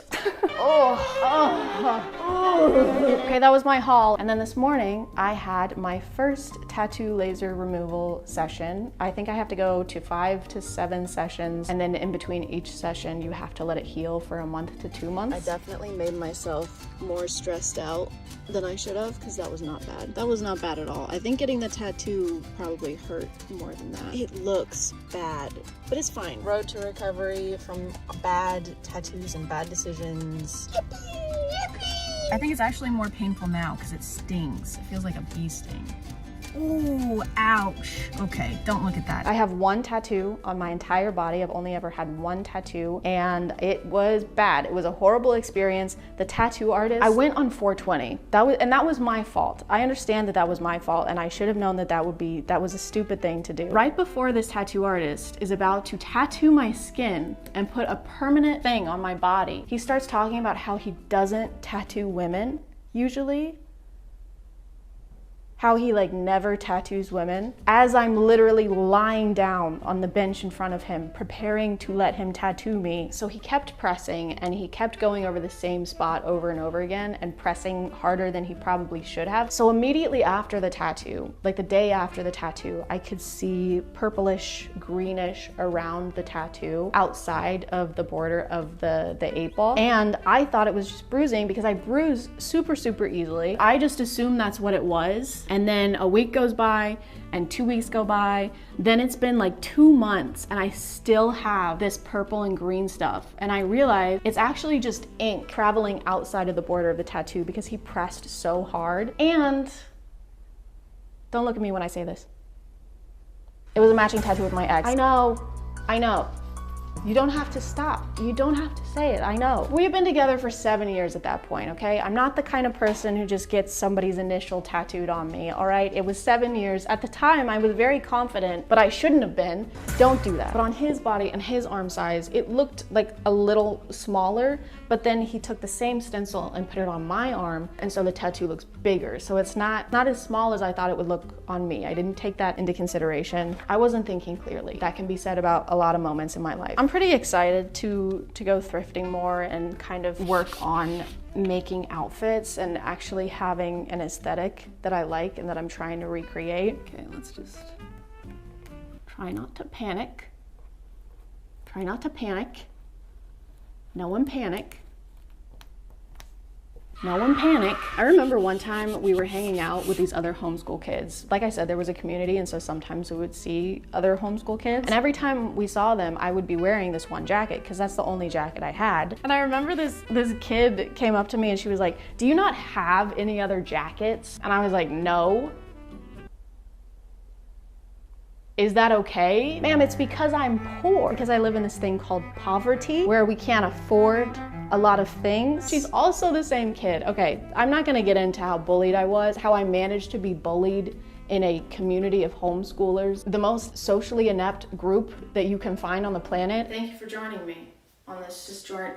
S1: Okay, that was my haul. And then this morning, I had my first tattoo laser removal session. I think I have to go to 5 to 7 sessions. And then in between each session, you have to let it heal for a month to 2 months.
S16: I definitely made myself more stressed out than I should have, because that was not bad. That was not bad at all. I think getting the tattoo probably hurt more than that. It looks bad, but it's fine. Road to recovery from bad tattoos and bad decisions.
S1: I think it's actually more painful now because it stings. It feels like a bee sting. Ooh, ouch. Okay, don't look at that. I have one tattoo on my entire body. I've only ever had one tattoo, and it was bad. It was a horrible experience. The tattoo artist, I went on 420. That was my fault. I understand that was my fault, and I should have known that was a stupid thing to do. Right before this tattoo artist is about to tattoo my skin and put a permanent thing on my body, he starts talking about how he doesn't tattoo women usually. How he like never tattoos women. As I'm literally lying down on the bench in front of him, preparing to let him tattoo me. So he kept pressing and he kept going over the same spot over and over again and pressing harder than he probably should have. So immediately after the tattoo, like the day after the tattoo, I could see purplish, greenish around the tattoo outside of the border of the 8-ball. And I thought it was just bruising because I bruise super, super easily. I just assumed that's what it was. And then a week goes by and 2 weeks go by. Then it's been like 2 months and I still have this purple and green stuff. And I realize it's actually just ink traveling outside of the border of the tattoo because he pressed so hard. And don't look at me when I say this. It was a matching tattoo with my ex. I know. You don't have to stop. You don't have to say it, I know. We've been together for 7 years at that point, okay? I'm not the kind of person who just gets somebody's initial tattooed on me, all right? It was 7 years. At the time, I was very confident, but I shouldn't have been. Don't do that. But on his body and his arm size, it looked like a little smaller, but then he took the same stencil and put it on my arm, and so the tattoo looks bigger. So it's not as small as I thought it would look on me. I didn't take that into consideration. I wasn't thinking clearly. That can be said about a lot of moments in my life. I'm pretty excited to go thrifting more and kind of work on making outfits and actually having an aesthetic that I like and that I'm trying to recreate. Okay, let's just try not to panic. Try not to panic. No one panic. No one panic. I remember one time we were hanging out with these other homeschool kids. Like I said, there was a community, and so sometimes we would see other homeschool kids. And every time we saw them, I would be wearing this one jacket because that's the only jacket I had. And I remember this kid came up to me and she was like, "Do you not have any other jackets?" And I was like, "No." Is that okay? Ma'am, it's because I'm poor. Because I live in this thing called poverty where we can't afford a lot of things. She's also the same kid. Okay, I'm not gonna get into how bullied I was, how I managed to be bullied in a community of homeschoolers, the most socially inept group that you can find on the planet. Thank you for joining me on this just join.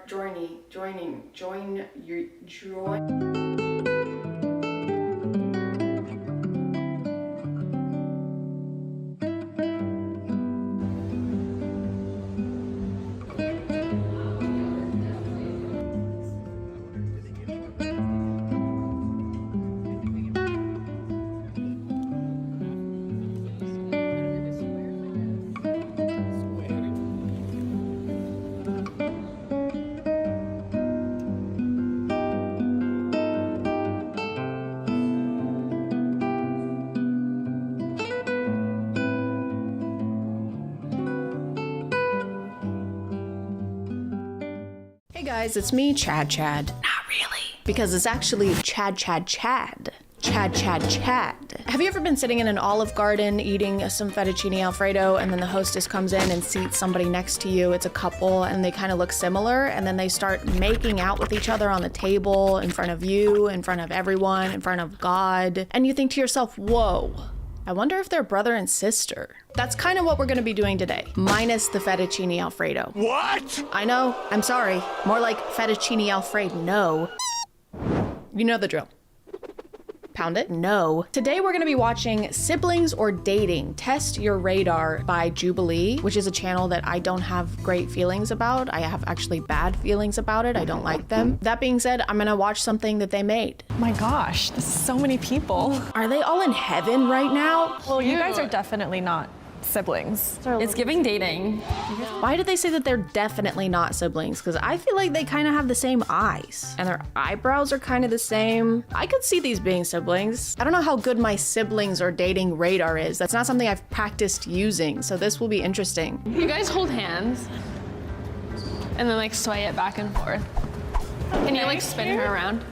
S1: Hey guys, it's me, Chad. Not really. Because it's actually Chad. Chad. Have you ever been sitting in an Olive Garden eating some fettuccine Alfredo and then the hostess comes in and seats somebody next to you? It's a couple and they kind of look similar and then they start making out with each other on the table in front of you, in front of everyone, in front of God. And you think to yourself, whoa, I wonder if they're brother and sister. That's kind of what we're gonna be doing today, minus the fettuccine Alfredo. What? I know, I'm sorry. More like fettuccine Alfredo, no. You know the drill. Pound it? No. Today we're gonna be watching Siblings or Dating, Test Your Radar by Jubilee, which is a channel that I don't have great feelings about. I have actually bad feelings about it. I don't like them. That being said, I'm gonna watch something that they made.
S8: My gosh, this is so many people.
S1: Are they all in heaven right now?
S8: Well, you guys are definitely not siblings.
S9: It's giving dating.
S1: Why did they say that they're definitely not siblings? Because I feel like they kind of have the same eyes and their eyebrows are kind of the same. I could see these being siblings. I don't know how good my siblings or dating radar is. That's not something I've practiced using, so this will be interesting.
S9: You guys hold hands and then like sway it back and forth. Can you like spin her around?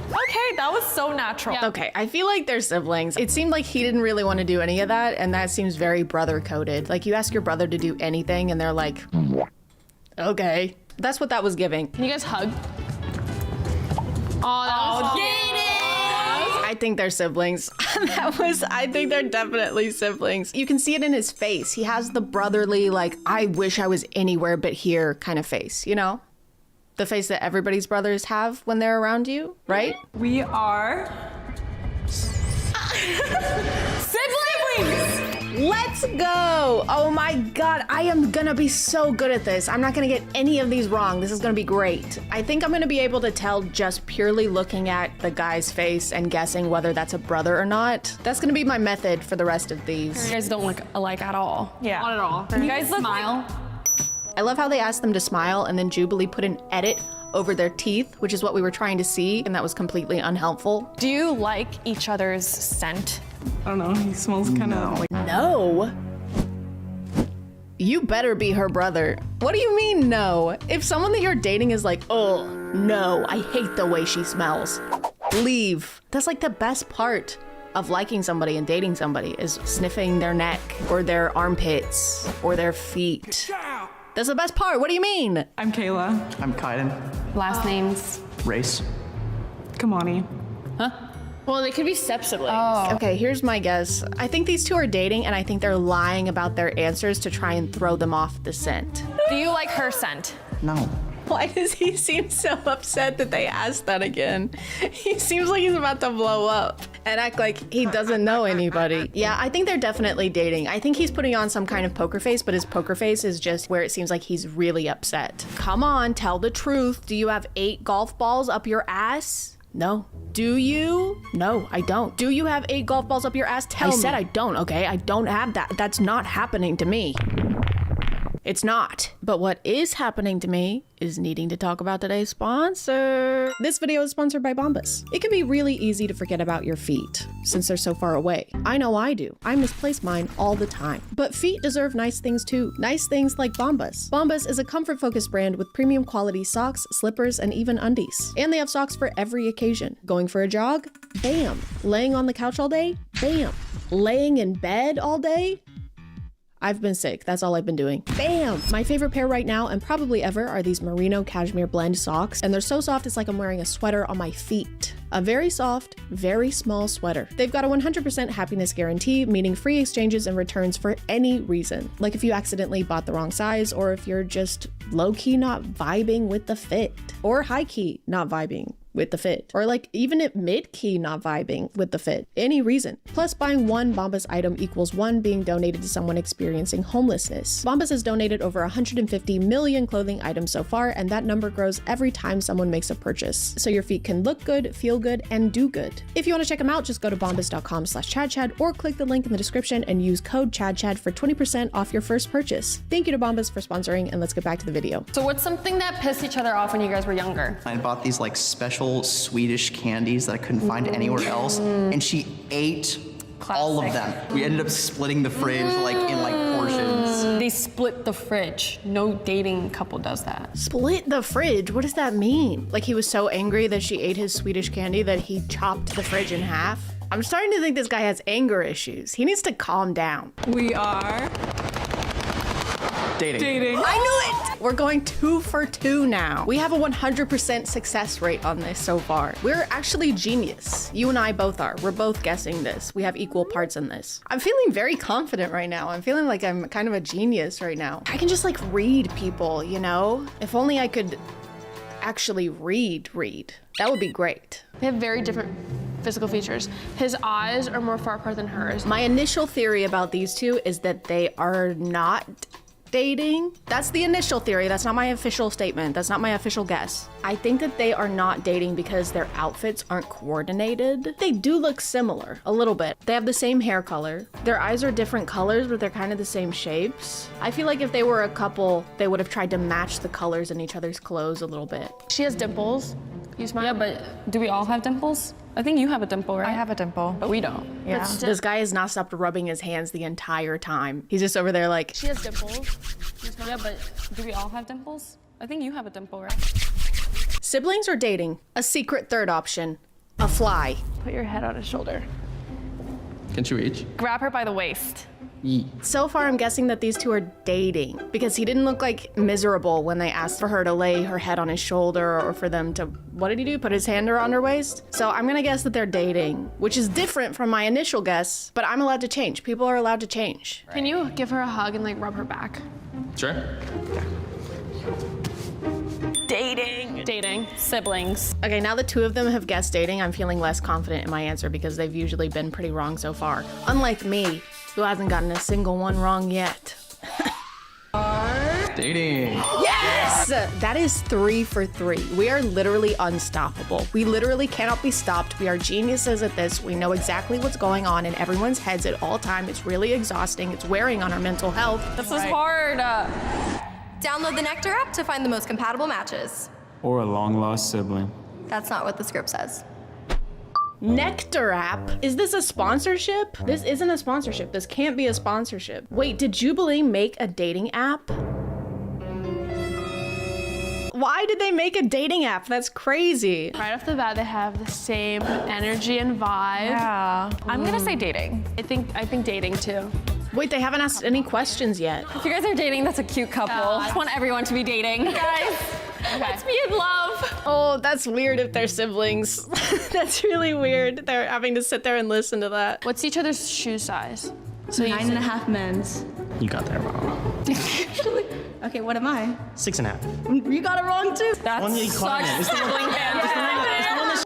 S8: Okay, that was so natural.
S1: Okay, I feel like they're siblings. It seemed like he didn't really want to do any of that, and that seems very brother coded. Like you ask your brother to do anything and they're like, okay. That's what that was giving.
S8: Can you guys hug? Oh, that was
S1: I think they're siblings. I think they're definitely siblings. You can see it in his face. He has the brotherly, like, I wish I was anywhere but here kind of face, you know? The face that everybody's brothers have when they're around you, right?
S8: We are siblings!
S1: Let's go! Oh my God, I am gonna be so good at this. I'm not gonna get any of these wrong. This is gonna be great. I think I'm gonna be able to tell just purely looking at the guy's face and guessing whether that's a brother or not. That's gonna be my method for the rest of these.
S8: You guys don't look alike at all.
S1: Yeah.
S8: Not at all. You guys smile.
S1: I love how they asked them to smile and then Jubilee put an edit over their teeth, which is what we were trying to see, and that was completely unhelpful.
S8: Do you like each other's scent? I don't know, he smells kind of like...
S1: No. You better be her brother. What do you mean no? If someone that you're dating is like, oh, no, I hate the way she smells, leave. That's like the best part of liking somebody and dating somebody is sniffing their neck or their armpits or their feet. That's the best part. What do you mean?
S8: I'm Kayla.
S17: I'm Kaiden.
S8: Last names?
S17: Race.
S8: Kamani.
S1: Huh?
S8: Well, they could be step-siblings.
S1: Okay, here's my guess. I think these two are dating and I think they're lying about their answers to try and throw them off the scent.
S8: Do you like her scent?
S17: No.
S1: Why does he seem so upset that they asked that again? He seems like he's about to blow up and act like he doesn't know anybody. Yeah, I think they're definitely dating. I think he's putting on some kind of poker face, but his poker face is just where it seems like he's really upset. Come on, tell the truth. Do you have 8 golf balls up your ass? No. Do you? No, I don't. Do you have 8 golf balls up your ass? Tell me. I said I don't, okay? I don't have that. That's not happening to me. It's not. But what is happening to me is needing to talk about today's sponsor. This video is sponsored by Bombas. It can be really easy to forget about your feet since they're so far away. I know I do. I misplace mine all the time. But feet deserve nice things too. Nice things like Bombas. Bombas is a comfort-focused brand with premium quality socks, slippers, and even undies. And they have socks for every occasion. Going for a jog? Bam. Laying on the couch all day? Bam. Laying in bed all day? I've been sick. That's all I've been doing. Bam! My favorite pair right now and probably ever are these merino cashmere blend socks, and they're so soft it's like I'm wearing a sweater on my feet. A very soft, very small sweater. They've got a 100% happiness guarantee, meaning free exchanges and returns for any reason. Like if you accidentally bought the wrong size, or if you're just low-key not vibing with the fit, or high-key not vibing with the fit, or like even at mid-key not vibing with the fit, any reason. Plus, buying one Bombas item equals one being donated to someone experiencing homelessness. Bombas has donated over 150 million clothing items so far, and that number grows every time someone makes a purchase. So your feet can look good, feel good, and do good. If you want to check them out, just go to bombas.com/chadchad or click the link in the description and use code ChadChad for 20% off your first purchase. Thank you to Bombas for sponsoring, and let's get back to the video.
S8: So what's something that pissed each other off when you guys were younger?
S17: I bought these like special Swedish candies that I couldn't find anywhere else, and she ate all of them. We ended up splitting the fridge in portions.
S8: They split the fridge. No dating couple does that.
S1: Split the fridge? What does that mean? Like he was so angry that she ate his Swedish candy that he chopped the fridge in half? I'm starting to think this guy has anger issues. He needs to calm down.
S8: We are
S17: dating.
S1: I knew it! We're going 2 for 2 now. We have a 100% success rate on this so far. We're actually genius. You and I both are. We're both guessing this. We have equal parts in this. I'm feeling very confident right now. I'm feeling like I'm kind of a genius right now. I can just like read people, you know? If only I could actually read. That would be great.
S8: They have very different physical features. His eyes are more far apart than hers.
S1: My initial theory about these two is that they are not dating. That's the initial theory. That's not my official statement. That's not my official guess. I think that they are not dating because their outfits aren't coordinated. They do look similar a little bit. They have the same hair color. Their eyes are different colors, but they're kind of the same shapes. I feel like if they were a couple, they would have tried to match the colors in each other's clothes a little bit.
S8: She has dimples. You smile? Yeah, but do we all have dimples? I think you have a dimple, right? I have a dimple. But we don't.
S1: Yeah. This guy has not stopped rubbing his hands the entire time. He's just over there like...
S8: She has dimples. Yeah, but do we all have dimples? I think you have a dimple, right?
S1: Siblings or dating? A secret third option. A fly.
S18: Put your head on his shoulder.
S4: Can she reach?
S18: Grab her by the waist.
S1: So far, I'm guessing that these two are dating because he didn't look like miserable when they asked for her to lay her head on his shoulder or for them to, what did he do? Put his hand around her waist? So I'm gonna guess that they're dating, which is different from my initial guess, but I'm allowed to change. People are allowed to change.
S18: Can you give her a hug and like rub her back?
S13: Sure.
S18: Dating. Dating. Siblings.
S1: Okay, now the two of them have guessed dating, I'm feeling less confident in my answer because they've usually been pretty wrong so far. Unlike me, who hasn't gotten a single one wrong yet.
S4: Dating.
S1: Yes! That is 3 for 3. We are literally unstoppable. We literally cannot be stopped. We are geniuses at this. We know exactly what's going on in everyone's heads at all time. It's really exhausting. It's wearing on our mental health.
S18: This is hard.
S19: Download the Nectar app to find the most compatible matches.
S14: Or a long-lost sibling.
S19: That's not what the script says.
S1: Nectar app? Is this a sponsorship? This isn't a sponsorship. This can't be a sponsorship. Wait, did Jubilee make a dating app? Why did they make a dating app? That's crazy.
S18: Right off the bat, they have the same energy and vibe. Yeah. I'm gonna say dating. I think dating too.
S1: Wait, they haven't asked any questions yet.
S6: If you guys are dating, that's a cute couple. I just want everyone to be dating.
S18: Guys, let's be in love.
S1: Oh, that's weird if they're siblings. That's really weird. They're having to sit there and listen to that.
S18: What's each other's shoe size?
S19: So 9.5 men's.
S5: You got that wrong.
S19: Okay, what am I?
S5: 6.5.
S19: You got it wrong too.
S5: That's
S19: such
S5: sibling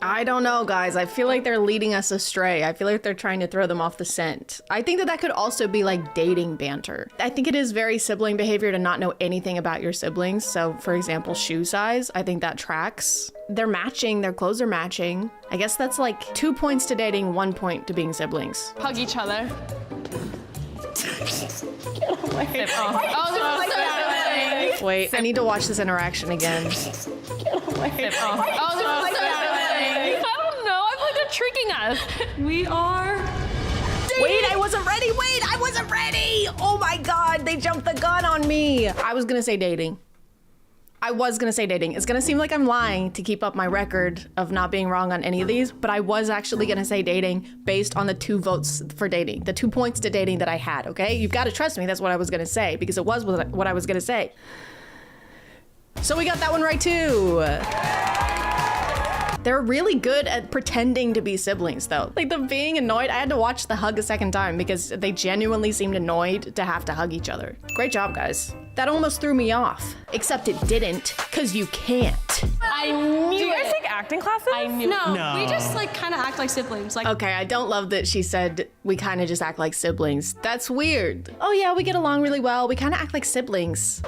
S1: I don't know, guys. I feel like they're leading us astray. I feel like they're trying to throw them off the scent. I think that that could also be like dating banter. I think it is very sibling behavior to not know anything about your siblings. So for example, shoe size, I think that tracks. They're matching, their clothes are matching. I guess that's like 2 points to dating, 1 point to being siblings.
S18: Hug each other.
S1: Wait, I need to watch this interaction again.
S18: I don't know. I feel like they're tricking us.
S19: We are.
S1: Wait, I wasn't ready. Wait, I wasn't ready. Oh my God, they jumped the gun on me. I was gonna say dating. It's gonna seem like I'm lying to keep up my record of not being wrong on any of these, but I was actually gonna say dating based on the 2 votes for dating, the 2 points to dating that I had, okay? You've gotta trust me, that's what I was gonna say, because it was what I was gonna say. So we got that one right too. They're really good at pretending to be siblings though. Like them being annoyed, I had to watch the hug a second time because they genuinely seemed annoyed to have to hug each other. Great job, guys. That almost threw me off, except it didn't, cause you can't.
S18: I knew
S6: Do you guys
S18: it.
S6: take acting classes?
S18: I knew it.
S19: No, we just like kind of act like siblings. Like
S1: Okay, I don't love that she said we kind of just act like siblings. That's weird. Oh yeah, we get along really well. We kind of act like siblings.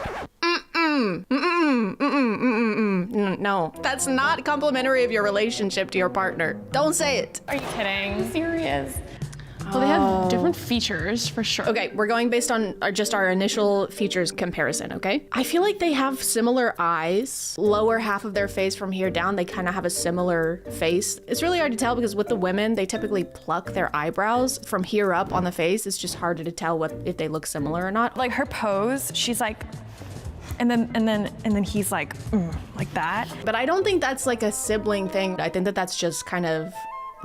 S1: No, that's not complimentary of your relationship to your partner. Don't say it.
S18: Are you kidding? Serious. Well, they have different features for sure.
S1: Okay, we're going based on just our initial features comparison, okay? I feel like they have similar eyes. Lower half of their face from here down, they kind of have a similar face. It's really hard to tell because with the women, they typically pluck their eyebrows. From here up on the face, it's just harder to tell if they look similar or not.
S6: Like her pose, she's like, and then he's like that.
S1: But I don't think that's like a sibling thing. I think that that's just kind of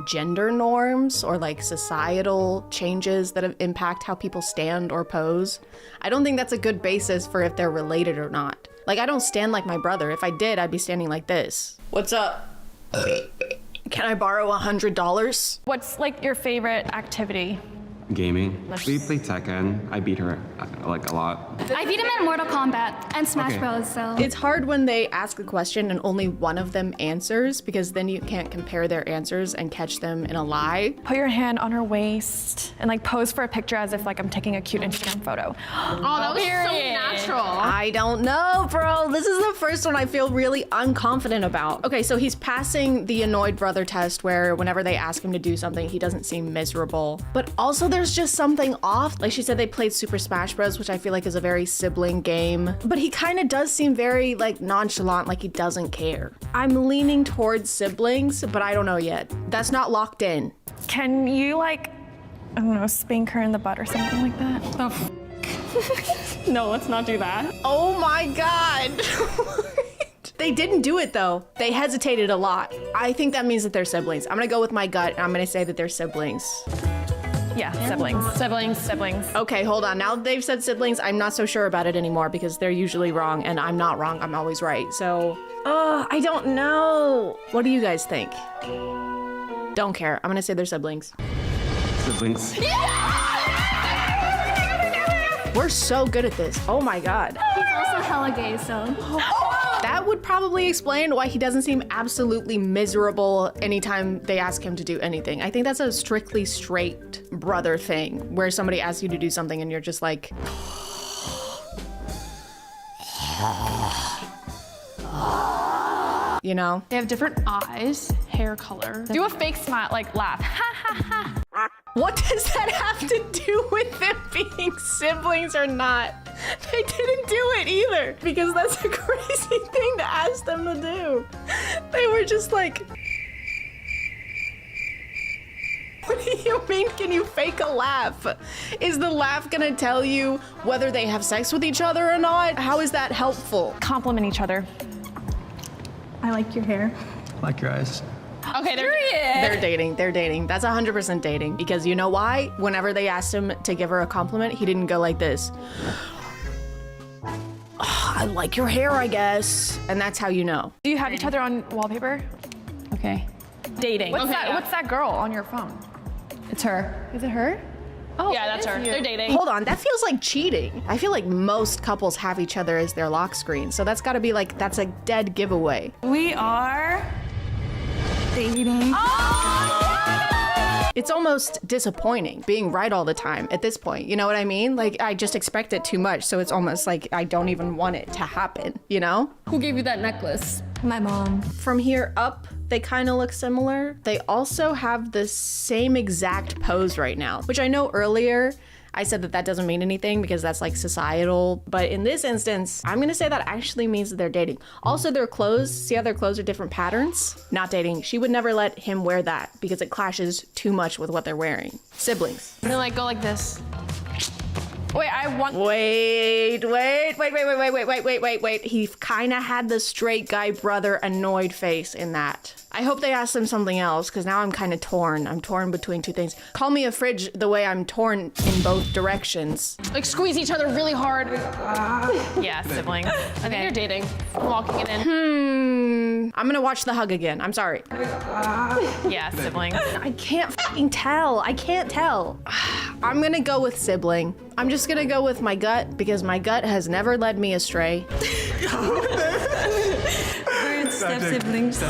S1: gender norms or like societal changes that impact how people stand or pose. I don't think that's a good basis for if they're related or not. Like I don't stand like my brother. If I did, I'd be standing like this. What's up? Can I borrow $100?
S18: What's like your favorite activity?
S20: Gaming. We play Tekken. I beat her like a lot.
S21: I beat him at Mortal Kombat and Smash Bros. So
S1: it's hard when they ask a question and only one of them answers because then you can't compare their answers and catch them in a lie.
S6: Put your hand on her waist and like pose for a picture as if like I'm taking a cute Instagram photo.
S18: Oh, that was so natural.
S1: I don't know, bro. This is the first one I feel really unconfident about. Okay, so he's passing the annoyed brother test where whenever they ask him to do something, he doesn't seem miserable. But also there's just something off. Like she said, they played Super Smash Bros, which I feel like is a very sibling game. But he kind of does seem very like nonchalant, like he doesn't care. I'm leaning towards siblings, but I don't know yet. That's not locked in.
S6: Can you like, I don't know, spank her in the butt or something like that? Oh, no, let's not do that.
S1: Oh my God. They didn't do it though. They hesitated a lot. I think that means that they're siblings. I'm gonna go with my gut and I'm gonna say that they're siblings.
S18: Yeah, siblings. Siblings.
S1: Okay, hold on. Now that they've said siblings, I'm not so sure about it anymore because they're usually wrong and I'm not wrong. I'm always right. So, I don't know. What do you guys think? Don't care. I'm gonna say they're siblings.
S20: Siblings.
S1: We're so good at this. Oh my God.
S21: He's also hella gay, so.
S1: That would probably explain why he doesn't seem absolutely miserable anytime they ask him to do anything. I think that's a strictly straight brother thing where somebody asks you to do something and you're just like, you know?
S18: They have different eyes, hair color. Do a fake smile, like laugh. Ha ha ha.
S1: What does that have to do with them being siblings or not? They didn't do it either because that's a crazy thing to ask them to do. They were just like, what do you mean, can you fake a laugh? Is the laugh gonna tell you whether they have sex with each other or not? How is that helpful?
S18: Compliment each other.
S21: I like your hair.
S20: I like your eyes.
S18: Okay,
S1: They're dating. They're dating. That's 100% dating because you know why? Whenever they asked him to give her a compliment, he didn't go like this. Oh, I like your hair, I guess. And that's how you know.
S18: Do you have each other on wallpaper? Okay.
S1: Dating.
S18: What's that girl on your phone?
S9: It's her.
S18: Is it her? Oh,
S9: Yeah, that's her. They're dating.
S1: Hold on, that feels like cheating. I feel like most couples have each other as their lock screen. So that's gotta be like, that's a dead giveaway.
S18: We are dating.
S1: It's almost disappointing being right all the time at this point. You know what I mean? Like, I just expect it too much. So it's almost like I don't even want it to happen, you know?
S9: Who gave you that necklace?
S19: My mom.
S1: From here up, they kind of look similar. They also have the same exact pose right now, which I know earlier I said that that doesn't mean anything because that's like societal. But in this instance, I'm gonna say that actually means that they're dating. Also, their clothes, see how their clothes are different patterns? Not dating. She would never let him wear that because it clashes too much with what they're wearing. Siblings.
S18: I'm gonna like go like this. Wait, I want.
S1: Wait. He kind of had the straight guy brother annoyed face in that. I hope they asked him something else because now I'm kind of torn. I'm torn between two things. Call me a fridge the way I'm torn in both directions.
S18: Like squeeze each other really hard. Yeah, siblings. I think they're dating. I'm walking it in.
S1: I'm gonna watch the hug again. I'm sorry.
S18: Yeah, siblings.
S1: I can't fucking tell. I can't tell. I'm gonna go with sibling. I'm just gonna go with my gut because my gut has never led me astray.
S19: We're step siblings.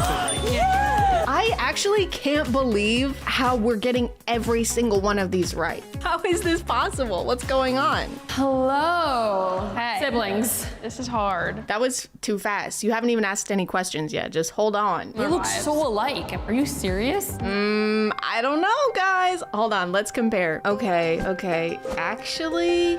S1: I actually can't believe how we're getting every single one of these right. How is this possible? What's going on?
S18: Hello. Hey. Siblings. This is hard.
S1: That was too fast. You haven't even asked any questions yet. Just hold on.
S9: They look so alike. Are you serious?
S1: I don't know, guys. Hold on, let's compare. Okay. Actually,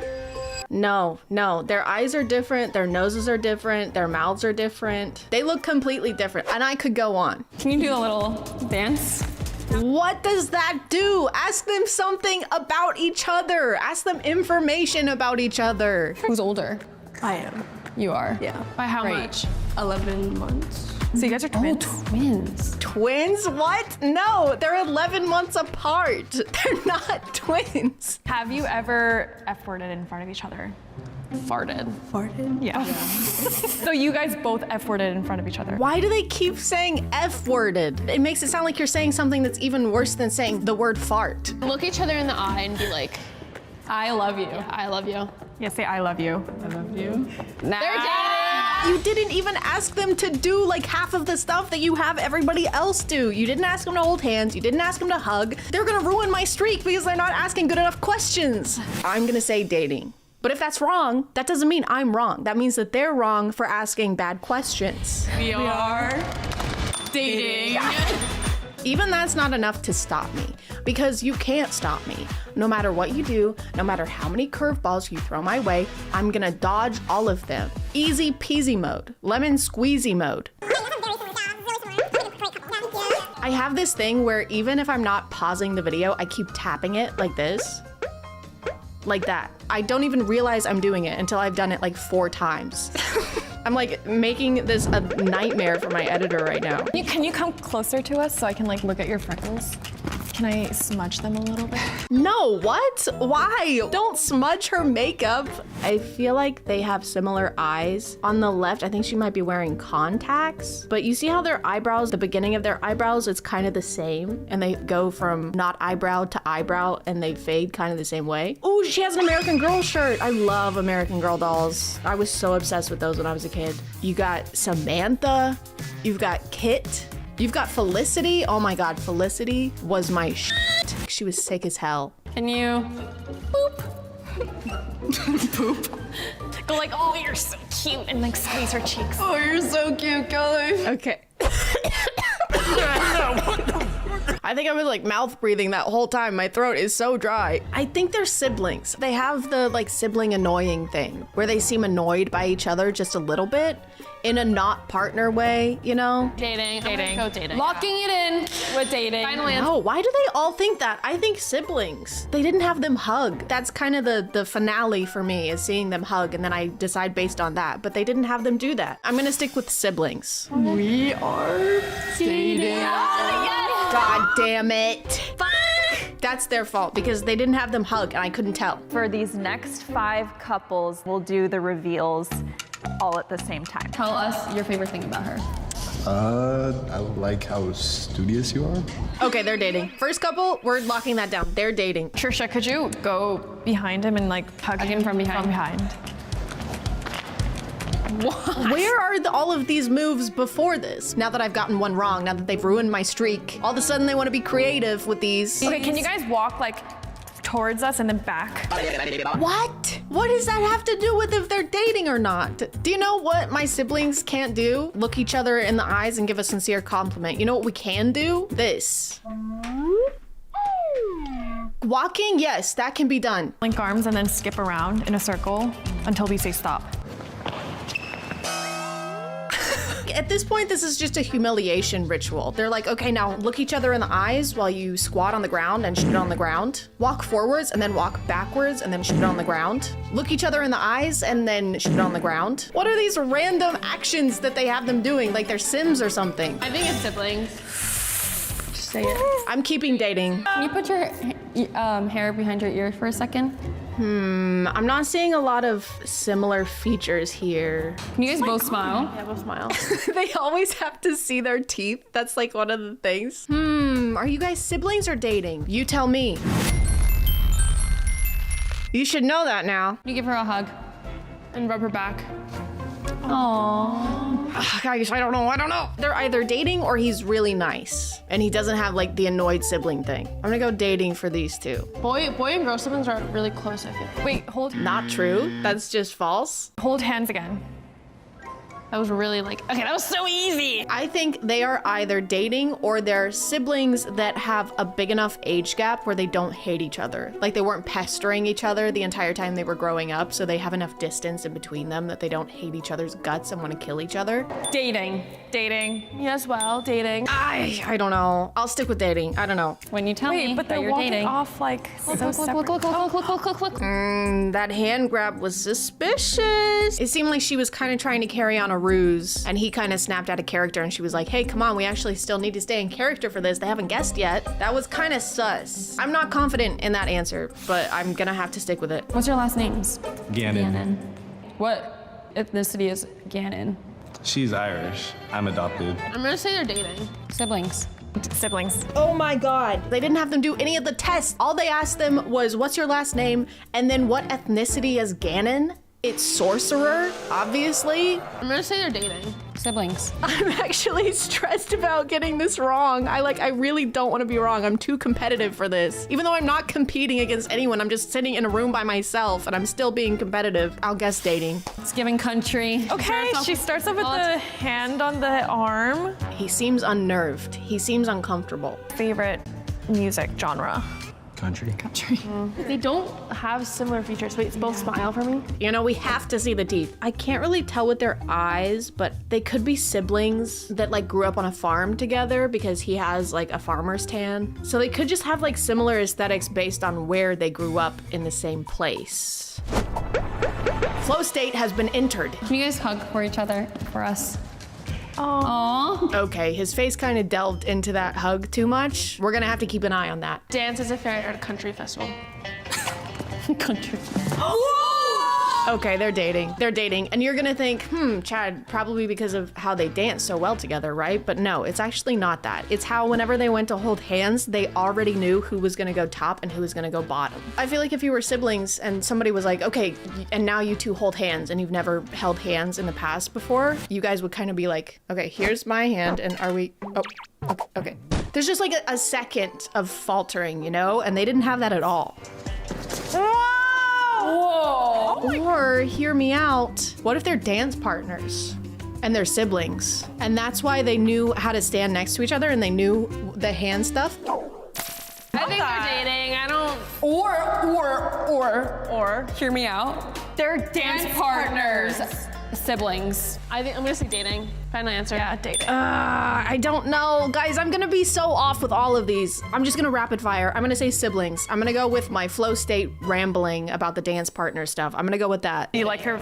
S1: no. Their eyes are different, their noses are different, their mouths are different. They look completely different, and I could go on.
S9: Can you do a little dance?
S1: What does that do? Ask them something about each other. Ask them information about each other.
S9: Who's older?
S19: I am.
S9: You are?
S19: Yeah.
S9: By how much?
S19: 11 months.
S18: So you guys are twins?
S9: Oh, twins.
S1: Twins? What? No, they're 11 months apart. They're not twins.
S18: Have you ever F-worded in front of each other?
S9: Farted.
S19: Farted?
S18: Yeah. So you guys both F-worded in front of each other.
S1: Why do they keep saying F-worded? It makes it sound like you're saying something that's even worse than saying the word fart.
S9: Look each other in the eye and be like, I love you. Yeah, I love you.
S18: Yeah, say I love you.
S9: I love you.
S18: Nah.
S9: They're dating.
S1: You didn't even ask them to do like half of the stuff that you have everybody else do. You didn't ask them to hold hands. You didn't ask them to hug. They're gonna ruin my streak because they're not asking good enough questions. I'm gonna say dating. But if that's wrong, that doesn't mean I'm wrong. That means that they're wrong for asking bad questions.
S18: We are dating.
S1: Even that's not enough to stop me because you can't stop me. No matter what you do, no matter how many curveballs you throw my way, I'm gonna dodge all of them. Easy peasy mode, lemon squeezy mode. I have this thing where even if I'm not pausing the video, I keep tapping it like this. Like that. I don't even realize I'm doing it until I've done it like 4 times. I'm like making this a nightmare for my editor right now.
S11: Can you come closer to us so I can like look at your freckles? Can I smudge them a little bit?
S1: No, what? Why? Don't smudge her makeup. I feel like they have similar eyes. On the left, I think she might be wearing contacts, but you see how their eyebrows, the beginning of their eyebrows, it's kind of the same, and they go from not eyebrow to eyebrow, and they fade kind of the same way. Oh, she has an American Girl shirt. I love American Girl dolls. I was so obsessed with those when I was a kid. You got Samantha, you've got Kit, you've got Felicity. Oh my God, Felicity was my shit. She was sick as hell.
S11: Can you boop? Boop. Go like, oh, you're so cute, and like squeeze her cheeks.
S1: Oh, you're so cute, Kelly. Okay. I think I was like mouth breathing that whole time. My throat is so dry. I think they're siblings. They have the like sibling annoying thing where they seem annoyed by each other just a little bit in a not partner way, you know?
S18: Dating.
S11: Go dating.
S18: Locking it in with dating. Finally.
S1: No, why do they all think that? I think siblings. They didn't have them hug. That's kind of the finale for me, is seeing them hug, and then I decide based on that. But they didn't have them do that. I'm gonna stick with siblings.
S11: We are dating.
S1: God damn it. Fuck! That's their fault because they didn't have them hug and I couldn't tell.
S22: For these next 5 couples, we'll do the reveals all at the same time.
S18: Tell us your favorite thing about her.
S23: I like how studious you are.
S1: Okay, they're dating. First couple, we're locking that down. They're dating.
S11: Trisha, could you go behind him and like hug him from behind?
S1: What? Where are all of these moves before this? Now that I've gotten one wrong, now that they've ruined my streak, all of a sudden they want to be creative with these.
S11: Okay, can you guys walk like towards us and then back?
S1: What? What does that have to do with if they're dating or not? Do you know what my siblings can't do? Look each other in the eyes and give a sincere compliment. You know what we can do? This. Walking, yes, that can be done.
S11: Link arms and then skip around in a circle until we say stop.
S1: At this point, this is just a humiliation ritual. They're like, okay, now look each other in the eyes while you squat on the ground and shoot on the ground. Walk forwards and then walk backwards and then shoot on the ground. Look each other in the eyes and then shoot on the ground. What are these random actions that they have them doing? Like they're Sims or something.
S18: I think it's siblings. Just say it.
S1: I'm keeping dating.
S18: Can you put your hair behind your ear for a second?
S1: I'm not seeing a lot of similar features here.
S18: Can you guys both smile?
S1: Yeah, both smile. They always have to see their teeth. That's like one of the things. Are you guys siblings or dating? You tell me. You should know that now.
S18: Can you give her a hug and rub her back?
S1: Aww. Guys, I don't know. They're either dating or he's really nice. And he doesn't have like the annoyed sibling thing. I'm gonna go dating for these two.
S18: Boy and girl siblings are really close, I feel.
S11: Wait, hold.
S1: Not true. That's just false.
S11: Hold hands again.
S18: That was really like, okay, that was so easy.
S1: I think they are either dating or they're siblings that have a big enough age gap where they don't hate each other. Like they weren't pestering each other the entire time they were growing up, so they have enough distance in between them that they don't hate each other's guts and want to kill each other.
S11: Dating. Yes, well, dating.
S1: I don't know. I'll stick with dating. I don't know.
S18: When you tell me
S11: but
S18: that
S11: they're
S18: you're
S11: walking
S18: dating.
S11: off like so separate.
S18: Look.
S1: That hand grab was suspicious. It seemed like she was kind of trying to carry on a ruse, and he kind of snapped out of character, and she was like, hey, come on, we actually still need to stay in character for this. They haven't guessed yet. That was kind of sus. I'm not confident in that answer, but I'm gonna have to stick with it.
S18: What's your last names?
S20: Gannon.
S18: What ethnicity is Gannon?
S20: She's Irish. I'm adopted.
S18: I'm gonna say they're dating. Siblings.
S1: Oh my God. They didn't have them do any of the tests. All they asked them was, what's your last name? And then what ethnicity is Gannon? It's sorcerer, obviously.
S18: I'm gonna say they're dating. Siblings.
S1: I'm actually stressed about getting this wrong. I really don't want to be wrong. I'm too competitive for this. Even though I'm not competing against anyone, I'm just sitting in a room by myself and I'm still being competitive. I'll guess dating.
S18: It's giving country.
S11: Okay, she starts off with the hand on the arm.
S1: He seems unnerved. He seems uncomfortable.
S11: Favorite music genre?
S20: Country.
S18: They don't have similar features. Wait, it's both smile for me?
S1: You know, we have to see the teeth. I can't really tell with their eyes, but they could be siblings that like grew up on a farm together because he has like a farmer's tan. So they could just have like similar aesthetics based on where they grew up in the same place. Flow state has been entered.
S18: Can you guys hug for each other, for us? Aww.
S1: Okay, his face kind of delved into that hug too much. We're gonna have to keep an eye on that.
S18: Dance as if you're at a country festival. Country.
S1: Okay, they're dating. They're dating. And you're gonna think, Chad, probably because of how they dance so well together, right? But no, it's actually not that. It's how whenever they went to hold hands, they already knew who was gonna go top and who was gonna go bottom. I feel like if you were siblings and somebody was like, okay, and now you two hold hands and you've never held hands in the past before, you guys would kind of be like, okay, here's my hand and are we, oh, okay. There's just like a second of faltering, you know? And they didn't have that at all. Whoa! Or hear me out. What if they're dance partners and they're siblings? And that's why they knew how to stand next to each other and they knew the hand stuff?
S18: I think they're dating. I don't. Or hear me out. They're dance partners. Siblings. I'm gonna say dating. Final answer. Yeah, dating.
S1: I don't know. Guys, I'm gonna be so off with all of these. I'm just gonna rapid fire. I'm gonna say siblings. I'm gonna go with my flow state rambling about the dance partner stuff. I'm gonna go with that.
S18: Do you like her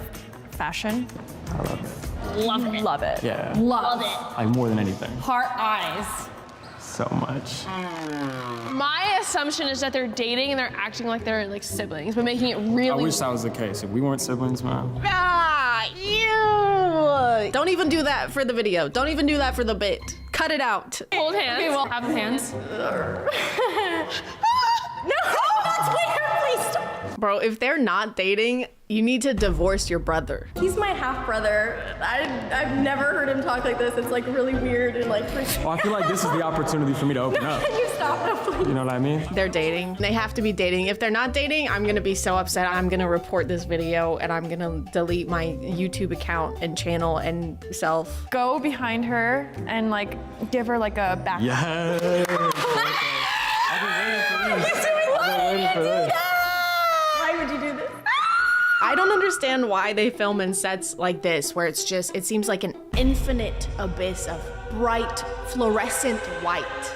S18: fashion?
S20: I love it.
S18: Love it. Love it.
S20: Yeah.
S18: Love it.
S20: Like more than anything.
S18: Heart eyes.
S20: So much.
S18: My assumption is that they're dating and they're acting like they're like siblings, but making it really.
S20: I wish that was the case. If we weren't siblings, man.
S1: Ew. Don't even do that for the video. Don't even do that for the bit. Cut it out.
S18: Hold hands. Okay, well, have hands.
S1: No, that's weird. Please stop. Bro, if they're not dating, you need to divorce your brother.
S3: He's my half brother. I've never heard him talk like this. It's like really weird and like.
S20: Well, I feel like this is the opportunity for me to open up.
S3: Can you stop, please?
S20: You know what I mean?
S1: They're dating. They have to be dating. If they're not dating, I'm gonna be so upset. I'm gonna report this video and I'm gonna delete my YouTube account and channel and self.
S11: Go behind her and like give her like a back.
S20: Yes. I've been waiting for this.
S3: Why would you do this?
S1: I don't understand why they film in sets like this, where it's just, it seems like an infinite abyss of bright, fluorescent white.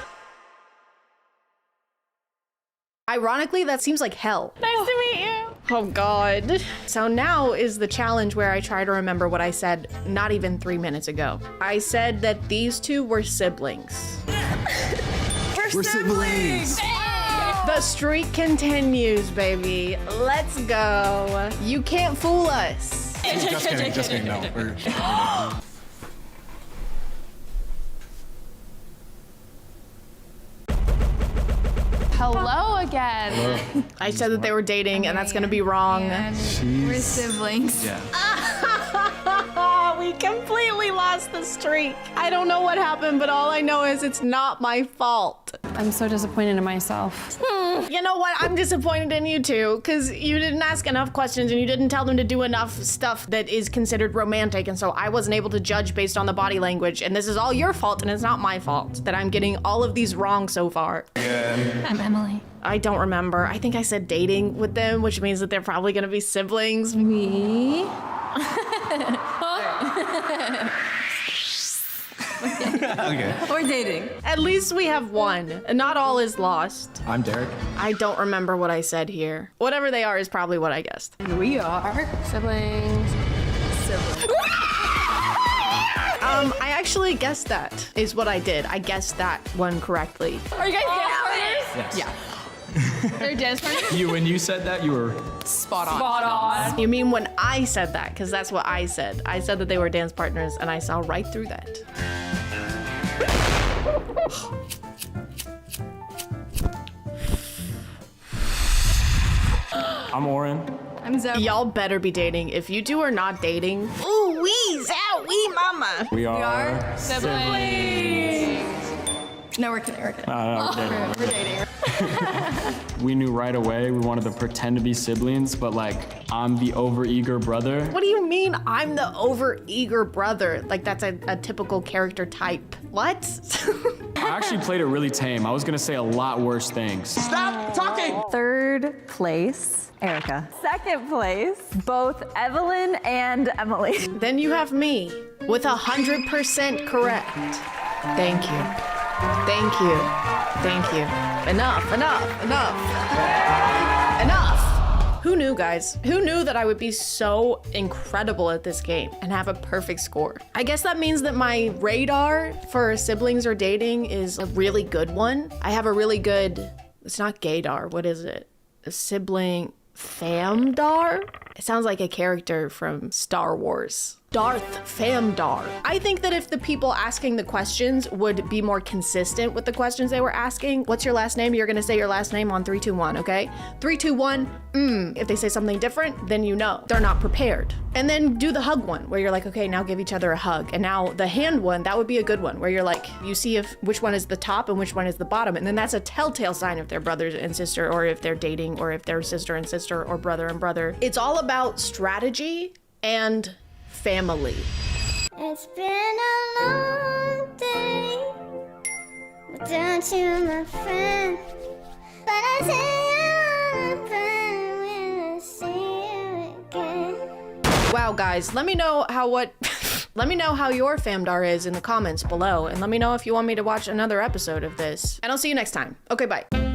S1: Ironically, that seems like hell.
S18: Nice to meet you.
S1: Oh God. So now is the challenge where I try to remember what I said not even 3 minutes ago. I said that these two were siblings.
S3: We're siblings.
S1: The streak continues, baby. Let's go. You can't fool us.
S23: Just kidding, no. We're
S18: Hello again.
S20: Hello.
S1: I said that they were dating, and that's gonna be wrong.
S3: We're siblings.
S20: Yeah.
S1: We completely lost the streak. I don't know what happened, but all I know is it's not my fault.
S18: I'm so disappointed in myself.
S1: You know what? I'm disappointed in you too, because you didn't ask enough questions and you didn't tell them to do enough stuff that is considered romantic, and so I wasn't able to judge based on the body language, and this is all your fault, and it's not my fault that I'm getting all of these wrong so far.
S23: Yeah.
S11: I'm Emily.
S1: I don't remember. I think I said dating with them, which means that they're probably gonna be siblings.
S11: We.
S23: Okay.
S3: We're dating.
S1: At least we have one. Not all is lost.
S23: I'm Derek.
S1: I don't remember what I said here. Whatever they are is probably what I guessed.
S3: We are
S18: Siblings.
S1: I actually guessed that is what I did. I guessed that one correctly.
S18: Are you guys dance partners?
S20: Yes.
S1: Yeah.
S18: They're dance partners?
S20: When you said that, you were
S18: Spot on.
S1: You mean when I said that? Because that's what I said. I said that they were dance partners, and I saw right through that.
S20: I'm Oren.
S3: I'm Zoe.
S1: Y'all better be dating. If you two are not dating, ooh wee, zow wee mama.
S20: We are
S18: Siblings.
S3: No, we're kidding. We're kidding.
S20: No, we're dating.
S3: We're dating.
S20: We knew right away we wanted to pretend to be siblings, but like I'm the overeager brother.
S1: What do you mean I'm the overeager brother? Like that's a typical character type. What?
S20: I actually played it really tame. I was gonna say a lot worse things.
S23: Stop talking!
S22: Third place, Erica. Second place, both Evelyn and Emily.
S1: Then you have me with 100% correct. Thank you. Thank you. Thank you. Enough. Who knew, guys? Who knew that I would be so incredible at this game and have a perfect score? I guess that means that my radar for siblings or dating is a really good one. I have a really good, it's not gaydar, what is it? A sibling famdar? It sounds like a character from Star Wars. Darth Famdar. I think that if the people asking the questions would be more consistent with the questions they were asking, what's your last name? You're gonna say your last name on 3, 2, 1, okay? 3, 2, 1, If they say something different, then you know they're not prepared. And then do the hug one where you're like, okay, now give each other a hug. And now the hand one, that would be a good one where you're like, you see if which one is the top and which one is the bottom. And then that's a telltale sign if they're brother and sister, or if they're dating, or if they're sister and sister, or brother and brother. It's all about strategy and family.
S7: It's been a long day without you, my friend. But I say I'm fine when I see you again.
S1: Wow, guys, let me know how let me know how your famdar is in the comments below, and let me know if you want me to watch another episode of this. And I'll see you next time. Okay, bye.